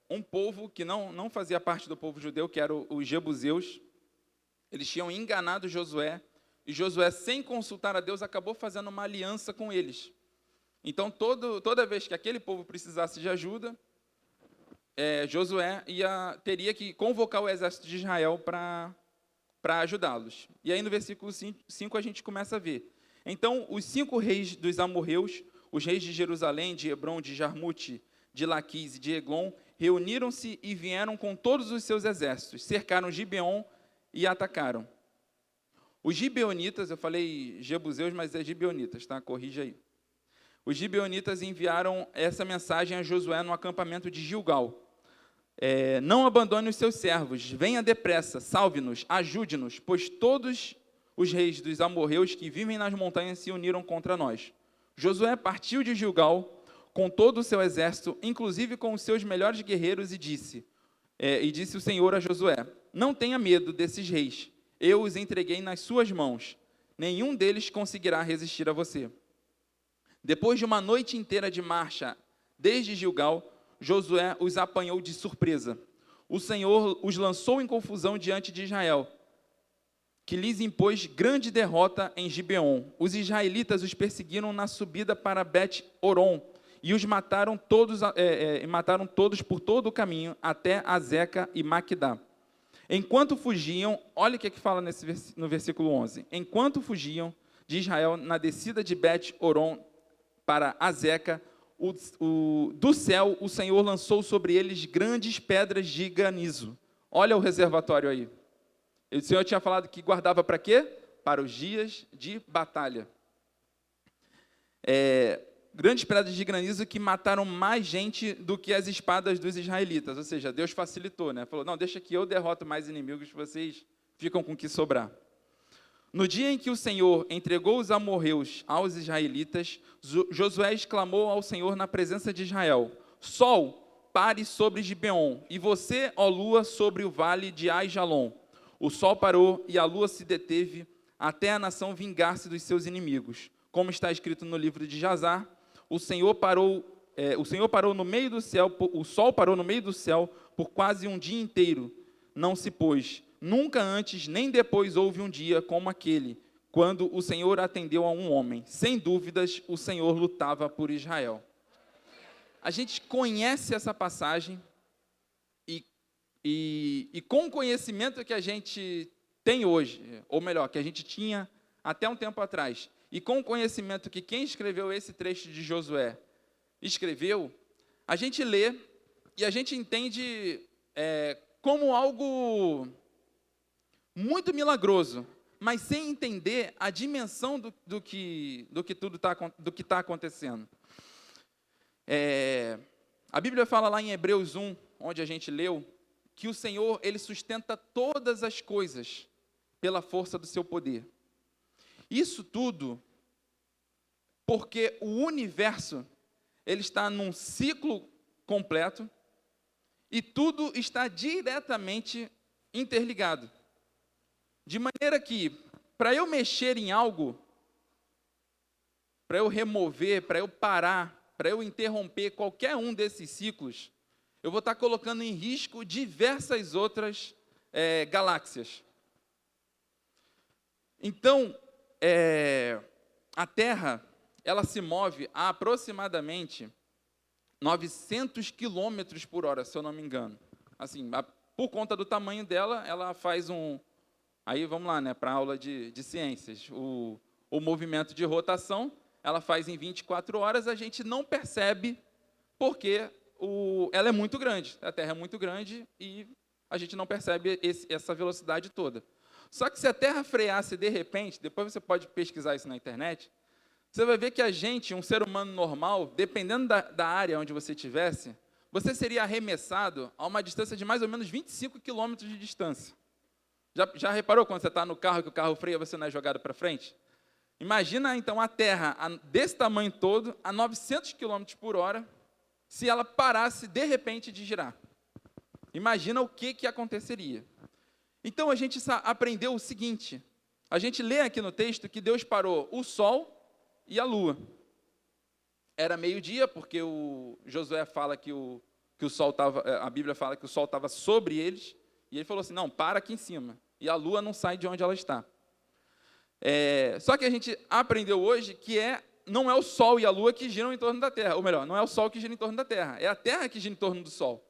um povo que não fazia parte do povo judeu, que eram os jebuseus, eles tinham enganado Josué, e Josué, sem consultar a Deus, acabou fazendo uma aliança com eles. Então, toda vez que aquele povo precisasse de ajuda, Josué teria que convocar o exército de Israel para ajudá-los. E aí no versículo 5 a gente começa a ver. Então, os 5 reis dos amorreus, os reis de Jerusalém, de Hebrom, de Jarmute, de Laquis e de Eglon, reuniram-se e vieram com todos os seus exércitos, cercaram Gibeon e atacaram. Os gibeonitas, eu falei jebuseus, mas é gibeonitas, tá? Corrija aí. Os gibeonitas enviaram essa mensagem a Josué no acampamento de Gilgal. Não abandone os seus servos, venha depressa, salve-nos, ajude-nos, pois todos os reis dos amorreus que vivem nas montanhas se uniram contra nós. Josué partiu de Gilgal com todo o seu exército, inclusive com os seus melhores guerreiros, e disse o Senhor a Josué: não tenha medo desses reis, eu os entreguei nas suas mãos, nenhum deles conseguirá resistir a você. Depois de uma noite inteira de marcha desde Gilgal, Josué os apanhou de surpresa. O Senhor os lançou em confusão diante de Israel, que lhes impôs grande derrota em Gibeon. Os israelitas os perseguiram na subida para Bet-Horon e os mataram todos, mataram todos por todo o caminho, até Azeca e Maquedá. Enquanto fugiam, olha o que fala no versículo 11. Enquanto fugiam de Israel na descida de Bet-Horon para Azeca, do céu o Senhor lançou sobre eles grandes pedras de granizo. Olha o reservatório aí. O Senhor tinha falado que guardava para quê? Para os dias de batalha. Grandes pedras de granizo que mataram mais gente do que as espadas dos israelitas. Ou seja, Deus facilitou, né? Falou, não, deixa que eu derroto mais inimigos, vocês ficam com o que sobrar. No dia em que o Senhor entregou os amorreus aos israelitas, Josué exclamou ao Senhor na presença de Israel, Sol, pare sobre Gibeon, e você, ó lua, sobre o vale de Aijalon. O sol parou e a lua se deteve, até a nação vingar-se dos seus inimigos. Como está escrito no livro de Jazar, o Senhor parou no meio do céu, o sol parou no meio do céu por quase um dia inteiro, não se pôs. Nunca antes nem depois houve um dia como aquele, quando o Senhor atendeu a um homem. Sem dúvidas, o Senhor lutava por Israel. A gente conhece essa passagem e com o conhecimento que a gente tem hoje, ou melhor, que a gente tinha até um tempo atrás, e com o conhecimento que quem escreveu esse trecho de Josué escreveu, a gente lê e a gente entende como algo muito milagroso, mas sem entender a dimensão do que está acontecendo. A Bíblia fala lá em Hebreus 1, onde a gente leu, que o Senhor, Ele sustenta todas as coisas pela força do seu poder. Isso tudo porque o universo, ele está num ciclo completo e tudo está diretamente interligado. De maneira que, para eu mexer em algo, para eu remover, para eu parar, para eu interromper qualquer um desses ciclos, eu vou estar colocando em risco diversas outras galáxias. Então, a Terra, ela se move a aproximadamente 900 km por hora, se eu não me engano. Assim, por conta do tamanho dela, ela faz aí vamos lá, né, para a aula de ciências. O movimento de rotação, ela faz em 24 horas, a gente não percebe porque ela é muito grande. A Terra é muito grande e a gente não percebe essa velocidade toda. Só que se a Terra freasse de repente, depois você pode pesquisar isso na internet, você vai ver que a gente, um ser humano normal, dependendo da área onde você estivesse, você seria arremessado a uma distância de mais ou menos 25 quilômetros de distância. Já reparou quando você está no carro, que o carro freia, você não é jogado para frente? Imagina, então, a Terra desse tamanho todo, a 900 km por hora, se ela parasse, de repente, de girar. Imagina o que aconteceria. Então, a gente aprendeu o seguinte, a gente lê aqui no texto que Deus parou o Sol e a Lua. Era meio-dia, porque o Josué fala que o Sol estava, a Bíblia fala que o Sol estava sobre eles, e ele falou assim, não, para aqui em cima. E a Lua não sai de onde ela está. Só que a gente aprendeu hoje que não é o Sol e a Lua que giram em torno da Terra. Ou melhor, não é o Sol que gira em torno da Terra. É a Terra que gira em torno do Sol.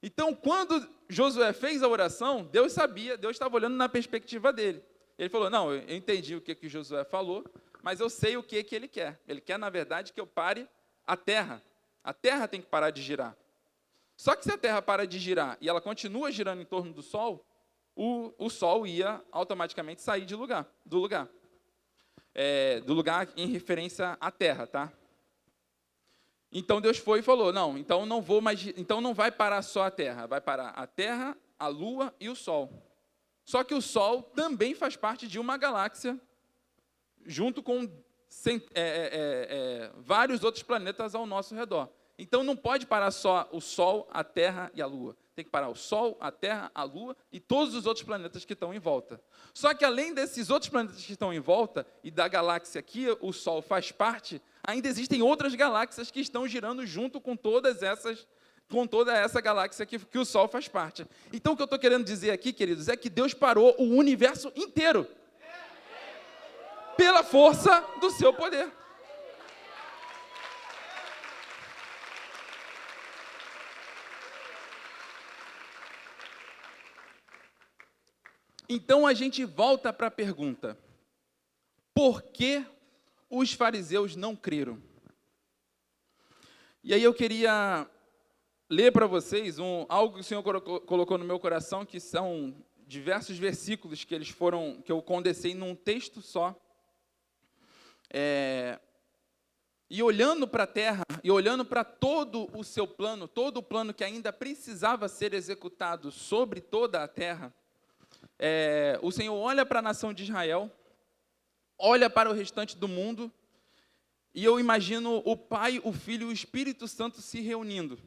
Então, quando Josué fez a oração, Deus sabia, Deus estava olhando na perspectiva dele. Ele falou, não, eu entendi o que Josué falou, mas eu sei o que ele quer. Ele quer, na verdade, que eu pare a Terra. A Terra tem que parar de girar. Só que se a Terra para de girar e ela continua girando em torno do Sol, o Sol ia automaticamente sair do lugar em referência à Terra, tá? Então Deus foi e falou, não, então não vai parar só a Terra, vai parar a Terra, a Lua e o Sol. Só que o Sol também faz parte de uma galáxia, junto com vários outros planetas ao nosso redor. Então não pode parar só o Sol, a Terra e a Lua. Tem que parar o Sol, a Terra, a Lua e todos os outros planetas que estão em volta. Só que além desses outros planetas que estão em volta e da galáxia que o Sol faz parte, ainda existem outras galáxias que estão girando junto com toda essa galáxia que o Sol faz parte. Então o que eu estou querendo dizer aqui, queridos, é que Deus parou o universo inteiro pela força do seu poder. Então a gente volta para a pergunta: por que os fariseus não creram? E aí eu queria ler para vocês algo que o Senhor colocou no meu coração, que são diversos versículos que eu condensei num texto só. E olhando para a terra, e olhando para todo o seu plano, todo o plano que ainda precisava ser executado sobre toda a terra, o Senhor olha para a nação de Israel, olha para o restante do mundo, e eu imagino o Pai, o Filho e o Espírito Santo se reunindo.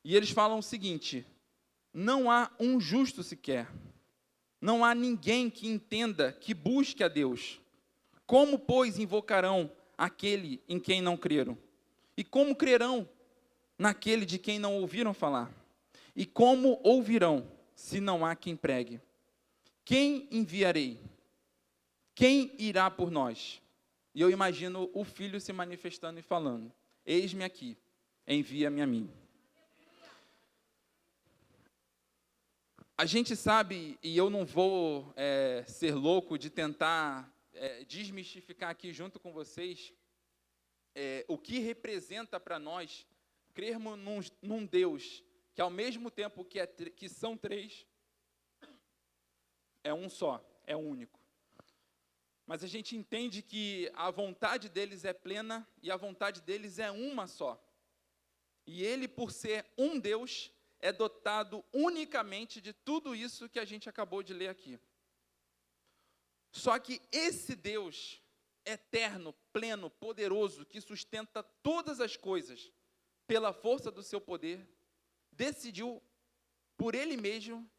E eles falam o seguinte: não há um justo sequer, não há ninguém que entenda, que busque a Deus. Como, pois, invocarão aquele em quem não creram? E como crerão naquele de quem não ouviram falar? E como ouvirão, se não há quem pregue? Quem enviarei? Quem irá por nós? E eu imagino o Filho se manifestando e falando: eis-me aqui, envia-me a mim. A gente sabe, e eu não vou ser louco de tentar desmistificar aqui junto com vocês, o que representa para nós crermos num Deus que, ao mesmo tempo que são três, é um só, é único. Mas a gente entende que a vontade deles é plena e a vontade deles é uma só. E ele, por ser um Deus, é dotado unicamente de tudo isso que a gente acabou de ler aqui. Só que esse Deus eterno, pleno, poderoso, que sustenta todas as coisas pela força do seu poder, decidiu por ele mesmo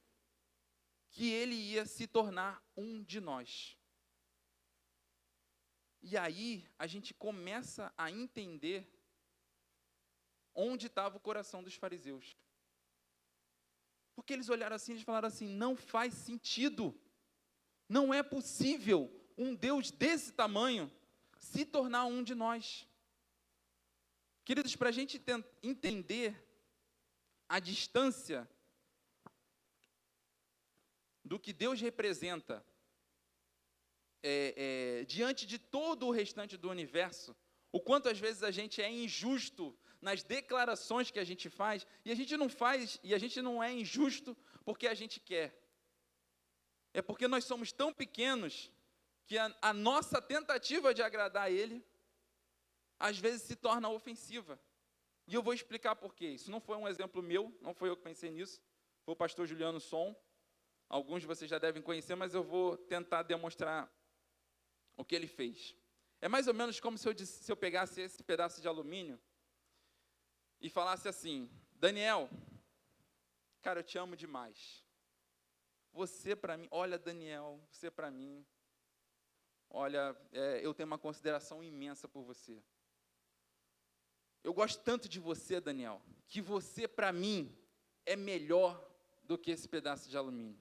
que ele ia se tornar um de nós. E aí a gente começa a entender onde estava o coração dos fariseus. Porque eles olharam assim e falaram assim: não faz sentido, não é possível um Deus desse tamanho se tornar um de nós. Queridos, para a gente entender a distância do que Deus representa diante de todo o restante do universo, o quanto às vezes a gente é injusto nas declarações que a gente faz, e a gente não é injusto porque a gente quer. É porque nós somos tão pequenos que a nossa tentativa de agradar a Ele, às vezes se torna ofensiva. E eu vou explicar por quê. Isso não foi um exemplo meu, não foi eu que pensei nisso, foi o pastor Juliano Som. Alguns de vocês já devem conhecer, mas eu vou tentar demonstrar o que ele fez. É mais ou menos como se eu pegasse esse pedaço de alumínio e falasse assim: Daniel, cara, eu te amo demais. Você para mim, olha, Daniel, você para mim, olha, eu tenho uma consideração imensa por você. Eu gosto tanto de você, Daniel, que você para mim é melhor do que esse pedaço de alumínio.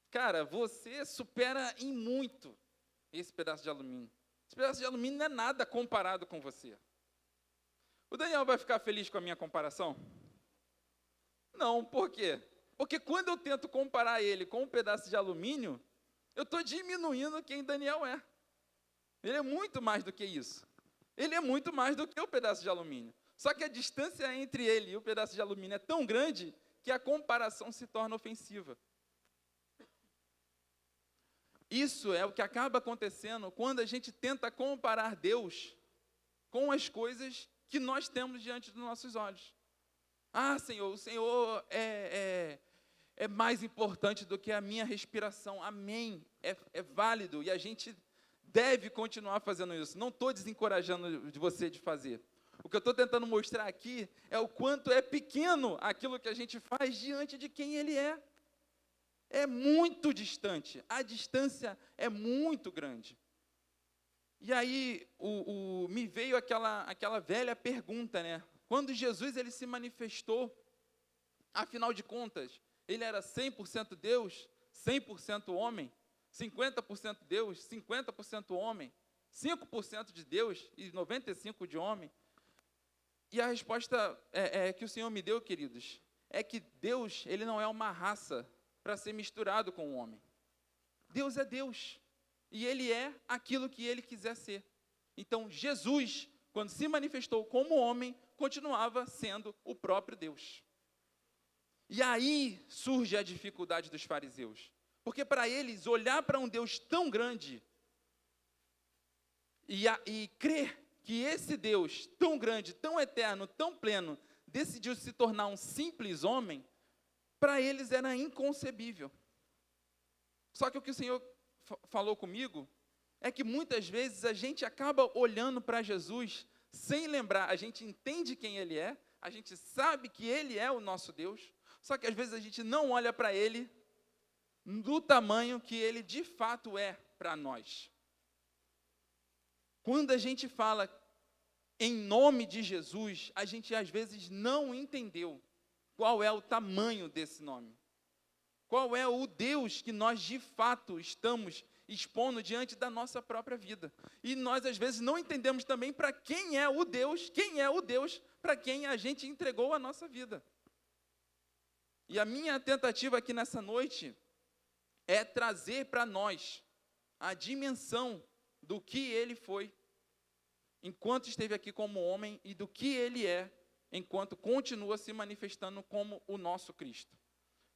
Cara, você supera em muito esse pedaço de alumínio. Esse pedaço de alumínio não é nada comparado com você. O Daniel vai ficar feliz com a minha comparação? Não, por quê? Porque quando eu tento comparar ele com um pedaço de alumínio, eu estou diminuindo quem Daniel é. Ele é muito mais do que isso. Ele é muito mais do que o pedaço de alumínio. Só que a distância entre ele e o pedaço de alumínio é tão grande que a comparação se torna ofensiva. Isso é o que acaba acontecendo quando a gente tenta comparar Deus com as coisas que nós temos diante dos nossos olhos. Ah, Senhor, o Senhor é mais importante do que a minha respiração. Amém. É válido e a gente deve continuar fazendo isso. Não estou desencorajando você de fazer. O que eu estou tentando mostrar aqui é o quanto é pequeno aquilo que a gente faz diante de quem Ele é. É muito distante, a distância é muito grande. E aí me veio aquela velha pergunta, né? Quando Jesus ele se manifestou, afinal de contas, ele era 100% Deus, 100% homem, 50% Deus, 50% homem, 5% de Deus e 95% de homem. E a resposta que o Senhor me deu, queridos, é que Deus ele não é uma raça para ser misturado com o homem. Deus é Deus, e Ele é aquilo que Ele quiser ser. Então, Jesus, quando se manifestou como homem, continuava sendo o próprio Deus. E aí surge a dificuldade dos fariseus, porque para eles, olhar para um Deus tão grande e crer que esse Deus tão grande, tão eterno, tão pleno, decidiu se tornar um simples homem, para eles era inconcebível. Só que o que o Senhor falou comigo é que muitas vezes a gente acaba olhando para Jesus sem lembrar, a gente entende quem Ele é, a gente sabe que Ele é o nosso Deus, só que às vezes a gente não olha para Ele do tamanho que Ele de fato é para nós. Quando a gente fala em nome de Jesus, a gente às vezes não entendeu qual é o tamanho desse nome. Qual é o Deus que nós de fato estamos expondo diante da nossa própria vida. E nós às vezes não entendemos também para quem é o Deus para quem a gente entregou a nossa vida. E a minha tentativa aqui nessa noite é trazer para nós a dimensão do que Ele foi enquanto esteve aqui como homem e do que Ele é enquanto continua se manifestando como o nosso Cristo.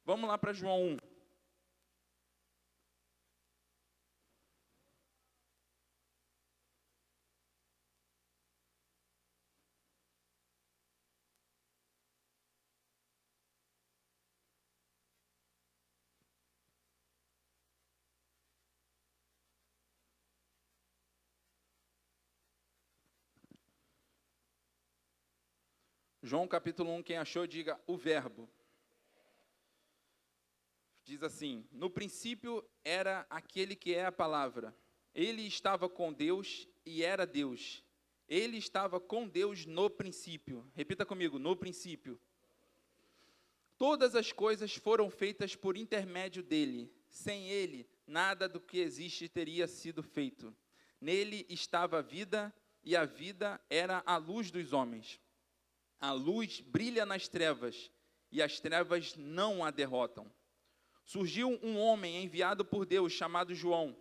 Vamos lá para João 1. João capítulo 1, quem achou, diga o verbo. Diz assim: no princípio era aquele que é a palavra. Ele estava com Deus e era Deus. Ele estava com Deus no princípio. Repita comigo, no princípio. Todas as coisas foram feitas por intermédio dele. Sem ele, nada do que existe teria sido feito. Nele estava a vida, e a vida era a luz dos homens. A luz brilha nas trevas, e as trevas não a derrotam. Surgiu um homem enviado por Deus, chamado João.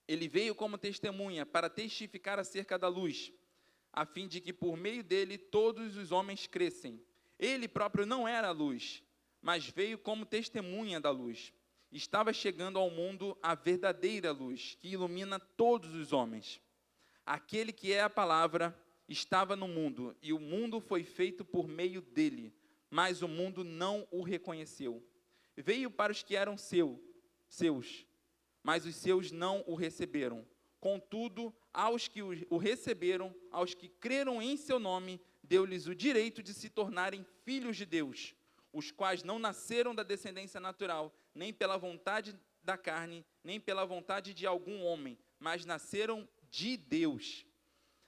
Ele veio como testemunha para testificar acerca da luz, a fim de que por meio dele todos os homens crescem. Ele próprio não era a luz, mas veio como testemunha da luz. Estava chegando ao mundo a verdadeira luz, que ilumina todos os homens. Aquele que é a palavra estava no mundo, e o mundo foi feito por meio dele, mas o mundo não o reconheceu. Veio para os que eram seus, mas os seus não o receberam. Contudo, aos que o receberam, aos que creram em seu nome, deu-lhes o direito de se tornarem filhos de Deus, os quais não nasceram da descendência natural, nem pela vontade da carne, nem pela vontade de algum homem, mas nasceram de Deus.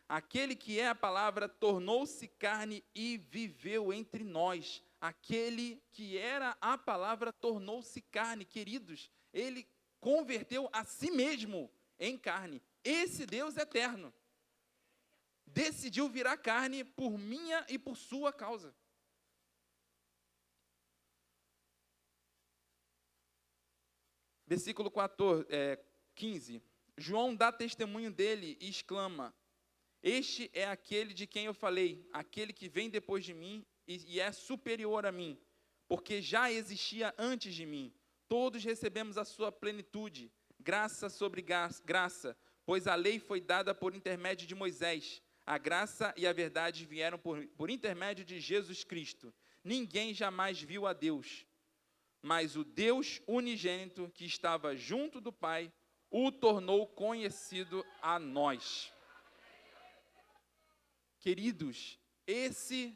Aquele que é a palavra tornou-se carne e viveu entre nós. Aquele que era a palavra tornou-se carne. Queridos, ele converteu a si mesmo em carne. Esse Deus eterno decidiu virar carne por minha e por sua causa. Versículo 15. João dá testemunho dele e exclama: este é aquele de quem eu falei, aquele que vem depois de mim e é superior a mim, porque já existia antes de mim. Todos recebemos a sua plenitude, graça sobre graça, pois a lei foi dada por intermédio de Moisés. A graça e a verdade vieram por intermédio de Jesus Cristo. Ninguém jamais viu a Deus, mas o Deus unigênito que estava junto do Pai o tornou conhecido a nós. Queridos, esse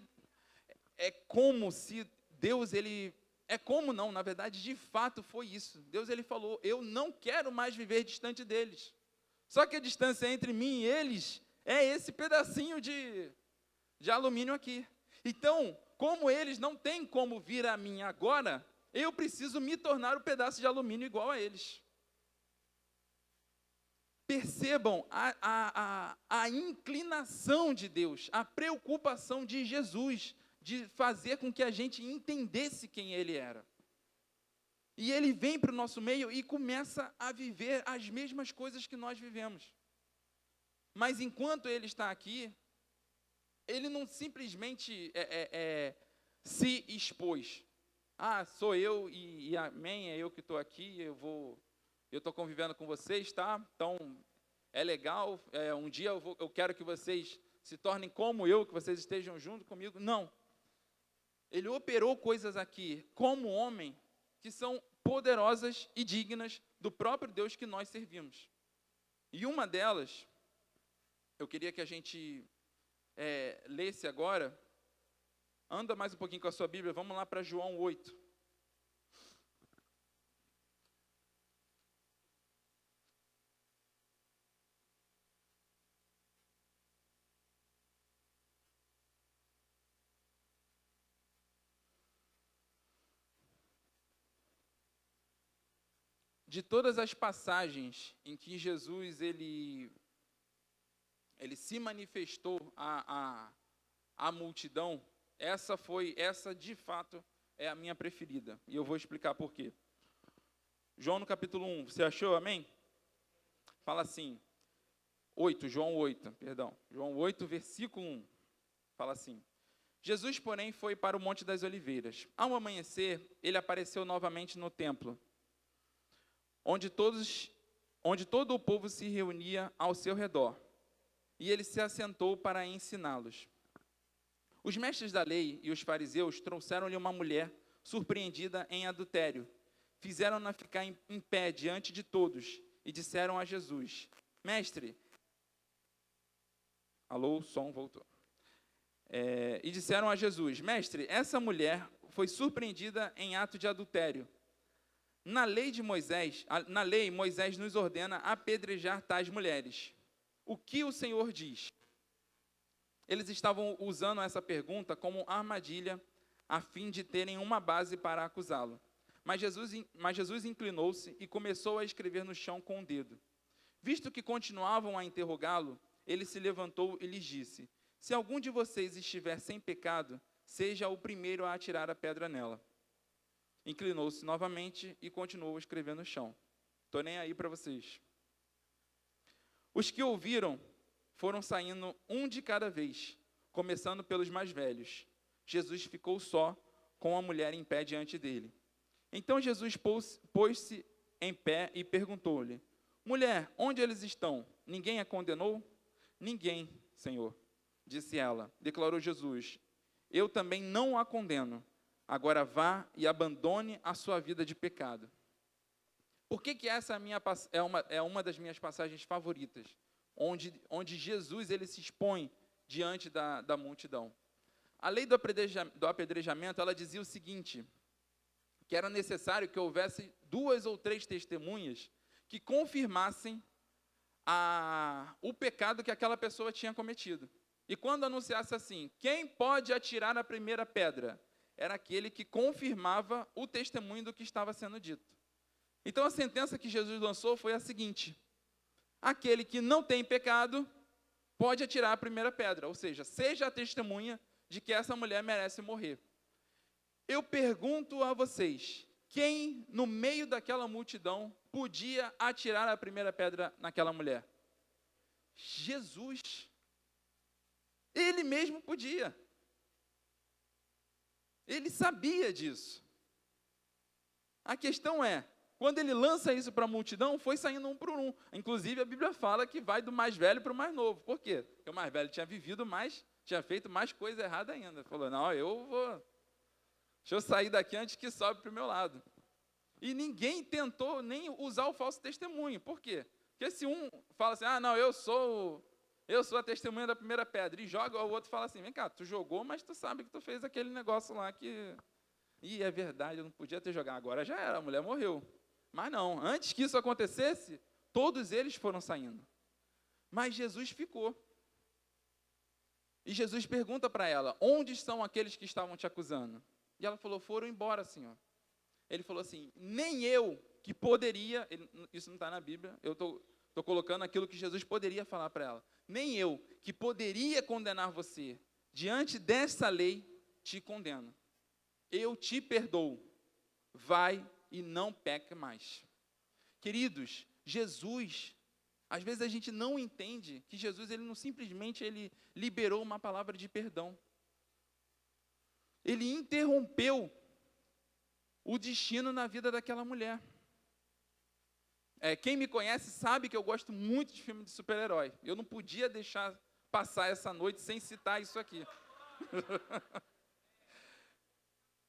é como se Deus, na verdade, de fato foi isso. Deus, ele falou, eu não quero mais viver distante deles. Só que a distância entre mim e eles é esse pedacinho de alumínio aqui. Então, como eles não têm como vir a mim agora, eu preciso me tornar um pedaço de alumínio igual a eles. Percebam a inclinação de Deus, a preocupação de Jesus, de fazer com que a gente entendesse quem Ele era. E ele vem para o nosso meio e começa a viver as mesmas coisas que nós vivemos. Mas enquanto ele está aqui, ele não simplesmente se expôs. Ah, sou eu e amém, é eu que estou aqui, eu estou convivendo com vocês, tá? Então, é legal, um dia eu quero que vocês se tornem como eu, que vocês estejam junto comigo. Não. Ele operou coisas aqui, como homem, que são poderosas e dignas do próprio Deus que nós servimos. E uma delas, eu queria que a gente lesse agora. Anda mais um pouquinho com a sua Bíblia, vamos lá para João 8. De todas as passagens em que Jesus ele se manifestou à multidão, essa de fato é a minha preferida. E eu vou explicar por quê. João no capítulo 1, você achou, amém? Fala assim, João 8, versículo 1, fala assim: Jesus, porém, foi para o Monte das Oliveiras. Ao amanhecer, ele apareceu novamente no templo, onde todo o povo se reunia ao seu redor, e ele se assentou para ensiná-los. Os mestres da lei e os fariseus trouxeram-lhe uma mulher surpreendida em adultério. Fizeram-na ficar em pé diante de todos e disseram a Jesus: Mestre, alô, o som voltou. E disseram a Jesus: Mestre, essa mulher foi surpreendida em ato de adultério. Na lei, Moisés nos ordena apedrejar tais mulheres. O que o Senhor diz? Eles estavam usando essa pergunta como armadilha, a fim de terem uma base para acusá-lo. Mas Jesus inclinou-se e começou a escrever no chão com o dedo. Visto que continuavam a interrogá-lo, ele se levantou e lhes disse: Se algum de vocês estiver sem pecado, seja o primeiro a atirar a pedra nela. Inclinou-se novamente e continuou a escrever no chão. Estou nem aí para vocês. Os que ouviram foram saindo um de cada vez, começando pelos mais velhos. Jesus ficou só, com a mulher em pé diante dele. Então Jesus pôs-se em pé e perguntou-lhe: Mulher, onde eles estão? Ninguém a condenou? Ninguém, Senhor, disse ela. Declarou Jesus: Eu também não a condeno. Agora vá e abandone a sua vida de pecado. Por que essa é uma das minhas passagens favoritas? Onde Jesus ele se expõe diante da multidão. A lei do apedrejamento, ela dizia o seguinte, que era necessário que houvesse 2 ou 3 testemunhas que confirmassem o pecado que aquela pessoa tinha cometido. E quando anunciasse assim, quem pode atirar a primeira pedra? Era aquele que confirmava o testemunho do que estava sendo dito. Então a sentença que Jesus lançou foi a seguinte: aquele que não tem pecado pode atirar a primeira pedra, ou seja a testemunha de que essa mulher merece morrer. Eu pergunto a vocês, quem no meio daquela multidão podia atirar a primeira pedra naquela mulher? Jesus. Ele mesmo podia. Ele sabia disso. A questão é, quando ele lança isso para a multidão, foi saindo um por um. Inclusive, a Bíblia fala que vai do mais velho para o mais novo. Por quê? Porque o mais velho tinha vivido mais, tinha feito mais coisa errada ainda. Falou, não, deixa eu sair daqui antes que sobe para o meu lado. E ninguém tentou nem usar o falso testemunho. Por quê? Porque se um fala assim, não, eu sou a testemunha da primeira pedra, e joga, o outro fala assim, vem cá, tu jogou, mas tu sabe que tu fez aquele negócio lá que... Ih, é verdade, eu não podia ter jogado, agora já era, a mulher morreu. Mas não, antes que isso acontecesse, todos eles foram saindo. Mas Jesus ficou. E Jesus pergunta para ela, onde estão aqueles que estavam te acusando? E ela falou, foram embora, Senhor. Ele falou assim, nem eu que poderia, isso não está na Bíblia, eu estou colocando aquilo que Jesus poderia falar para ela. Nem eu, que poderia condenar você, diante dessa lei, te condeno. Eu te perdoo. Vai e não peque mais. Queridos, Jesus, às vezes a gente não entende que Jesus, ele não simplesmente ele liberou uma palavra de perdão. Ele interrompeu o destino na vida daquela mulher. Quem me conhece sabe que eu gosto muito de filme de super-herói. Eu não podia deixar passar essa noite sem citar isso aqui.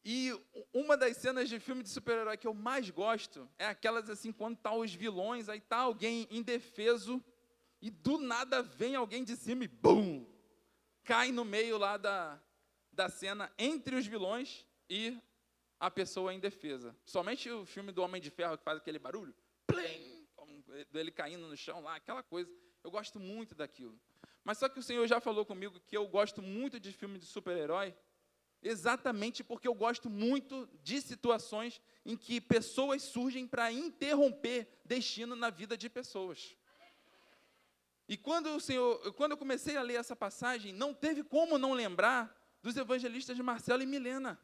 E uma das cenas de filme de super-herói que eu mais gosto é aquelas assim, quando tá os vilões, aí tá alguém indefeso e do nada vem alguém de cima e bum! Cai no meio lá da cena entre os vilões e a pessoa indefesa. Somente o filme do Homem de Ferro que faz aquele barulho, plim, dele caindo no chão lá, aquela coisa. Eu gosto muito daquilo. Mas só que o Senhor já falou comigo que eu gosto muito de filme de super-herói, exatamente porque eu gosto muito de situações em que pessoas surgem para interromper destino na vida de pessoas. E quando eu comecei a ler essa passagem, não teve como não lembrar dos evangelistas de Marcelo e Milena.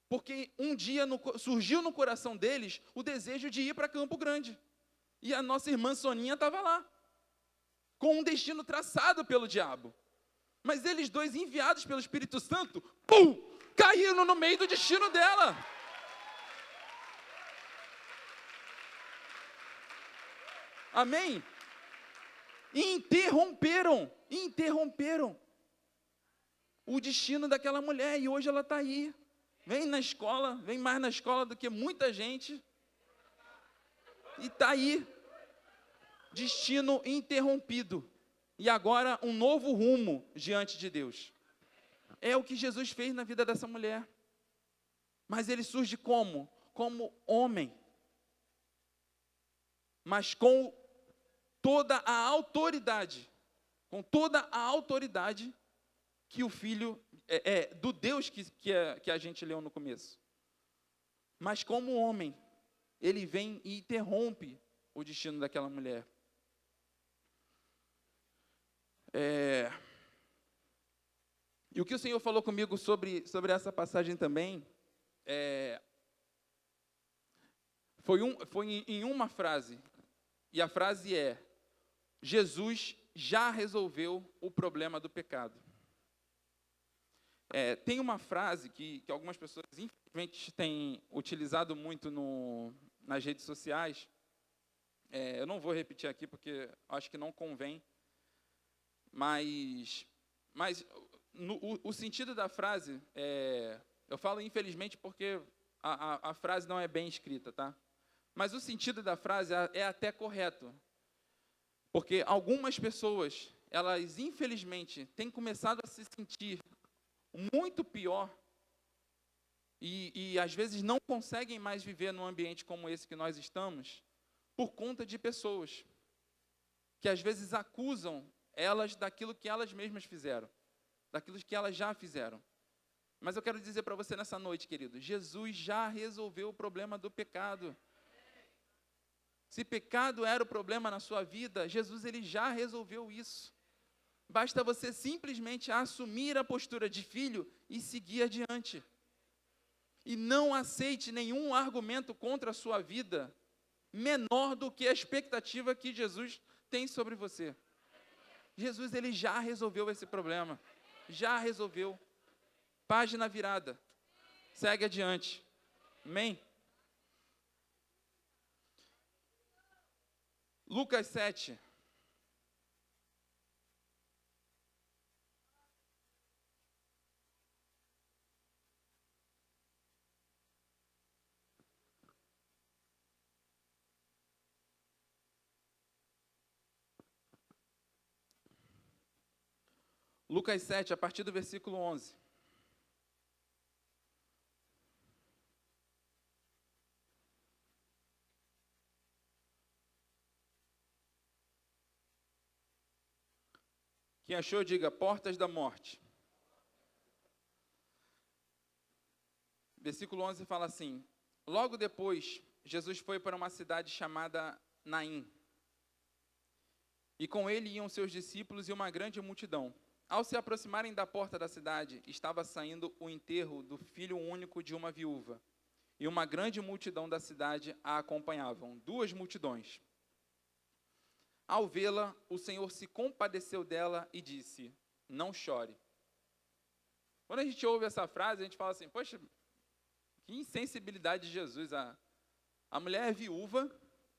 Porque um dia surgiu no coração deles o desejo de ir para Campo Grande. E a nossa irmã Soninha estava lá, com um destino traçado pelo diabo. Mas eles dois, enviados pelo Espírito Santo, pum, caíram no meio do destino dela. Amém? E interromperam o destino daquela mulher. E hoje ela está aí. Vem na escola, vem mais na escola do que muita gente. E está aí. Destino interrompido. E agora um novo rumo diante de Deus. É o que Jesus fez na vida dessa mulher. Mas ele surge como? Como homem. Mas com toda a autoridade. Com toda a autoridade que o Filho, do Deus que a gente leu no começo. Mas como homem, ele vem e interrompe o destino daquela mulher. E o que o Senhor falou comigo sobre essa passagem também, foi em uma frase, e a frase é: Jesus já resolveu o problema do pecado. Tem uma frase que algumas pessoas, infelizmente, têm utilizado muito nas redes sociais, eu não vou repetir aqui porque acho que não convém, mas o sentido da frase, eu falo infelizmente porque a frase não é bem escrita, tá? Mas o sentido da frase é até correto, porque algumas pessoas, elas infelizmente têm começado a se sentir muito pior e às vezes não conseguem mais viver num ambiente como esse que nós estamos, por conta de pessoas que às vezes acusam elas daquilo que elas mesmas fizeram, daquilo que elas já fizeram. Mas eu quero dizer para você nessa noite, querido, Jesus já resolveu o problema do pecado. Se pecado era o problema na sua vida, Jesus ele já resolveu isso. Basta você simplesmente assumir a postura de filho e seguir adiante. E não aceite nenhum argumento contra a sua vida menor do que a expectativa que Jesus tem sobre você. Jesus ele já resolveu esse problema. Já resolveu. Página virada. Segue adiante. Amém? Lucas 7. Lucas 7, a partir do versículo 11. Quem achou, diga, portas da morte. Versículo 11 fala assim: logo depois, Jesus foi para uma cidade chamada Naim. E com ele iam seus discípulos e uma grande multidão. Ao se aproximarem da porta da cidade, estava saindo o enterro do filho único de uma viúva. e uma grande multidão da cidade a acompanhavam, 2 multidões. Ao vê-la, o Senhor se compadeceu dela e disse: não chore. Quando a gente ouve essa frase, a gente fala assim: poxa, que insensibilidade de Jesus. A mulher é viúva,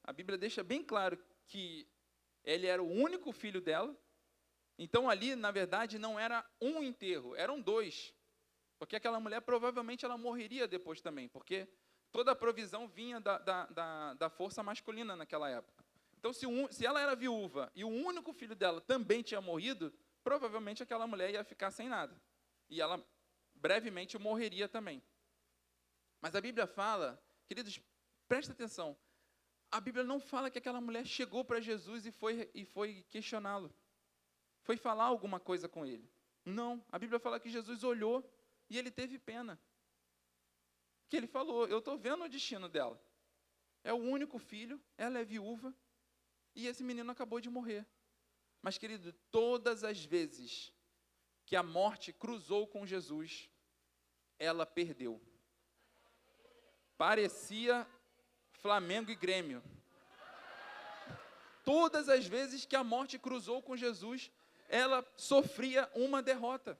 a Bíblia deixa bem claro que ele era o único filho dela. Então ali, na verdade, não era um enterro, eram 2. Porque aquela mulher, provavelmente, ela morreria depois também, porque toda a provisão vinha da força masculina naquela época. Então, se ela era viúva e o único filho dela também tinha morrido, provavelmente aquela mulher ia ficar sem nada. E ela brevemente morreria também. Mas a Bíblia fala, queridos, presta atenção, a Bíblia não fala que aquela mulher chegou para Jesus e foi questioná-lo, foi falar alguma coisa com ele. Não, a Bíblia fala que Jesus olhou e ele teve pena. Que ele falou: eu estou vendo o destino dela. É o único filho, ela é viúva, e esse menino acabou de morrer. Mas, querido, todas as vezes que a morte cruzou com Jesus, ela perdeu. Parecia Flamengo e Grêmio. Todas as vezes que a morte cruzou com Jesus, ela sofria uma derrota.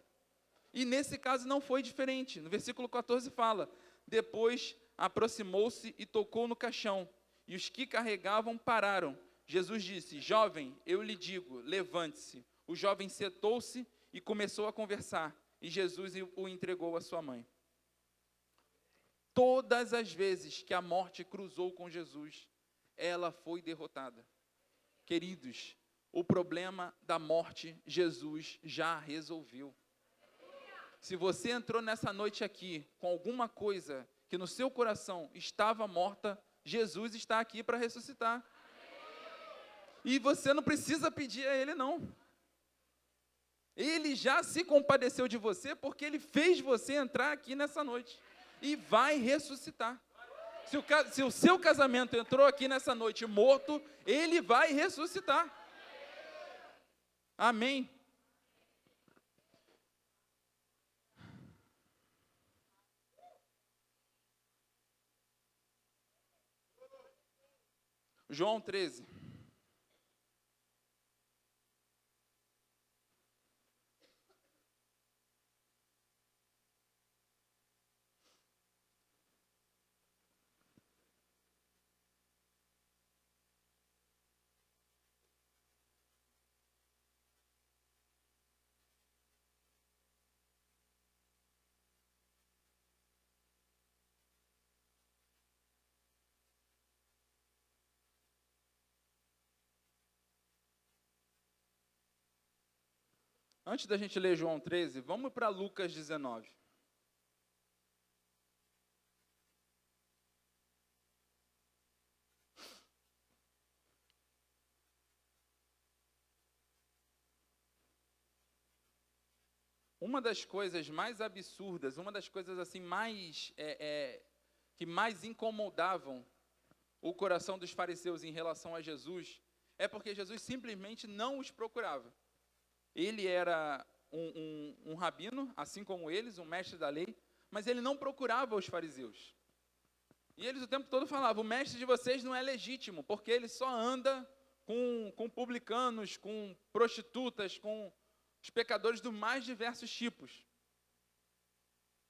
E nesse caso não foi diferente. No versículo 14 fala: depois aproximou-se e tocou no caixão, e os que carregavam pararam. Jesus disse: jovem, eu lhe digo, levante-se. O jovem sentou-se e começou a conversar, e Jesus o entregou à sua mãe. Todas as vezes que a morte cruzou com Jesus, ela foi derrotada. Queridos, o problema da morte, Jesus já resolveu. Se você entrou nessa noite aqui com alguma coisa que no seu coração estava morta, Jesus está aqui para ressuscitar. E você não precisa pedir a Ele, não. Ele já se compadeceu de você, porque Ele fez você entrar aqui nessa noite. E vai ressuscitar. Se o seu casamento entrou aqui nessa noite morto, Ele vai ressuscitar. Amém. João 13. Antes da gente ler João 13, vamos para Lucas 19. Uma das coisas mais absurdas, uma das coisas assim que mais incomodavam o coração dos fariseus em relação a Jesus, é porque Jesus simplesmente não os procurava. Ele era um rabino, assim como eles, um mestre da lei, mas ele não procurava os fariseus. E eles o tempo todo falavam: o mestre de vocês não é legítimo, porque ele só anda com publicanos, com prostitutas, com os pecadores dos mais diversos tipos.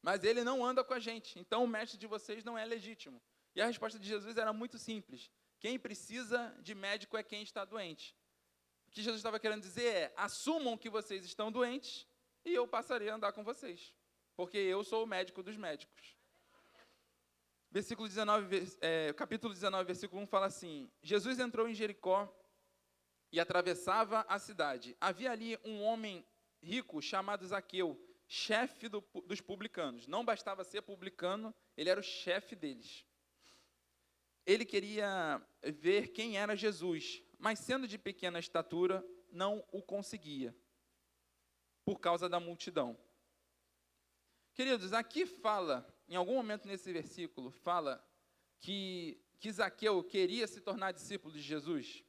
Mas ele não anda com a gente, então o mestre de vocês não é legítimo. E a resposta de Jesus era muito simples: quem precisa de médico é quem está doente. O que Jesus estava querendo dizer é: assumam que vocês estão doentes e eu passarei a andar com vocês, porque eu sou o médico dos médicos. Capítulo 19, versículo 1 fala assim: Jesus entrou em Jericó e atravessava a cidade. Havia ali um homem rico chamado Zaqueu, chefe dos publicanos. Não bastava ser publicano, ele era o chefe deles. Ele queria ver quem era Jesus, mas sendo de pequena estatura, não o conseguia, por causa da multidão. Queridos, aqui fala, em algum momento nesse versículo, fala que Zaqueu queria se tornar discípulo de Jesus?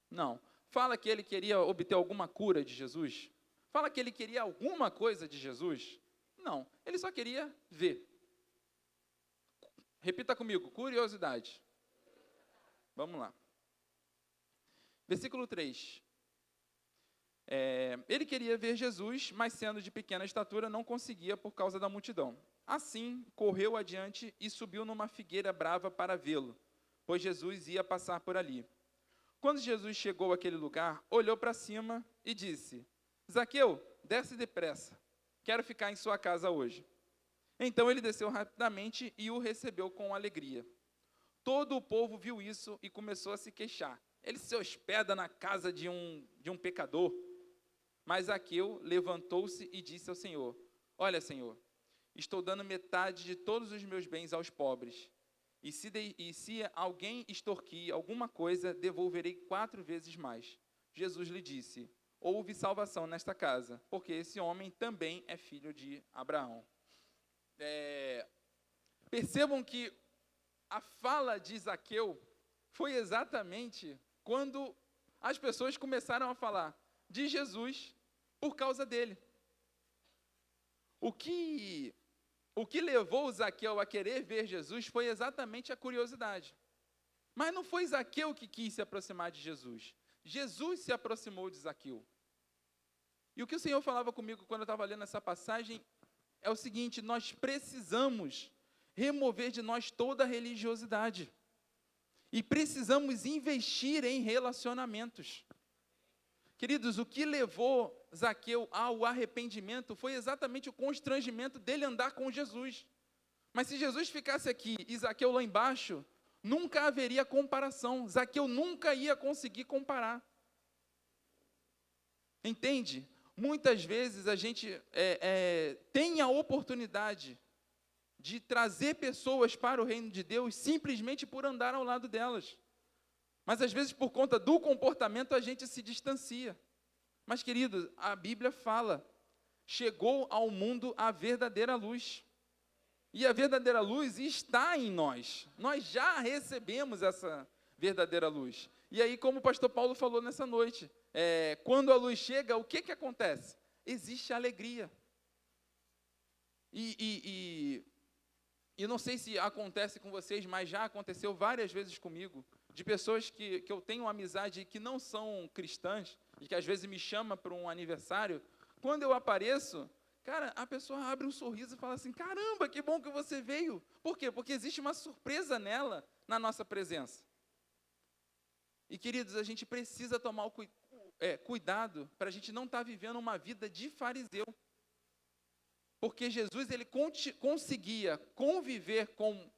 Não. Fala que ele queria obter alguma cura de Jesus? Fala que ele queria alguma coisa de Jesus? Não. Ele só queria ver. Repita comigo, curiosidade. Vamos lá. Versículo 3. Ele queria ver Jesus, mas sendo de pequena estatura, não conseguia por causa da multidão. Assim, correu adiante e subiu numa figueira brava para vê-lo, pois Jesus ia passar por ali. Quando Jesus chegou àquele lugar, olhou para cima e disse: Zaqueu, desce depressa, quero ficar em sua casa hoje. Então ele desceu rapidamente e o recebeu com alegria. Todo o povo viu isso e começou a se queixar. Ele se hospeda na casa de um pecador. Mas Zaqueu levantou-se e disse ao Senhor: Olha, Senhor, estou dando metade de todos os meus bens aos pobres. E se alguém extorquir alguma coisa, devolverei 4 vezes mais. Jesus lhe disse: Houve salvação nesta casa, porque esse homem também é filho de Abraão. Percebam que a fala de Zaqueu foi exatamente quando as pessoas começaram a falar de Jesus por causa dele. O que levou Zaqueu a querer ver Jesus foi exatamente a curiosidade. Mas não foi Zaqueu que quis se aproximar de Jesus. Jesus se aproximou de Zaqueu. E o que o Senhor falava comigo quando eu estava lendo essa passagem é o seguinte: nós precisamos remover de nós toda a religiosidade. E precisamos investir em relacionamentos. Queridos, o que levou Zaqueu ao arrependimento foi exatamente o constrangimento dele andar com Jesus. Mas se Jesus ficasse aqui e Zaqueu lá embaixo, nunca haveria comparação. Zaqueu nunca ia conseguir comparar. Entende? Muitas vezes a gente tem a oportunidade de trazer pessoas para o reino de Deus simplesmente por andar ao lado delas. Mas às vezes por conta do comportamento a gente se distancia. Mas queridos, a Bíblia fala: chegou ao mundo a verdadeira luz. E a verdadeira luz está em nós. Nós já recebemos essa verdadeira luz. E aí, como o pastor Paulo falou nessa noite, quando a luz chega, o que acontece? Existe alegria. E não sei se acontece com vocês, mas já aconteceu várias vezes comigo, de pessoas que eu tenho amizade e que não são cristãs, e que às vezes me chamam para um aniversário. Quando eu apareço, cara, a pessoa abre um sorriso e fala assim: caramba, que bom que você veio. Por quê? Porque existe uma surpresa nela, na nossa presença. E queridos, a gente precisa tomar cuidado para a gente não estar vivendo uma vida de fariseu. Porque Jesus, ele conseguia conviver com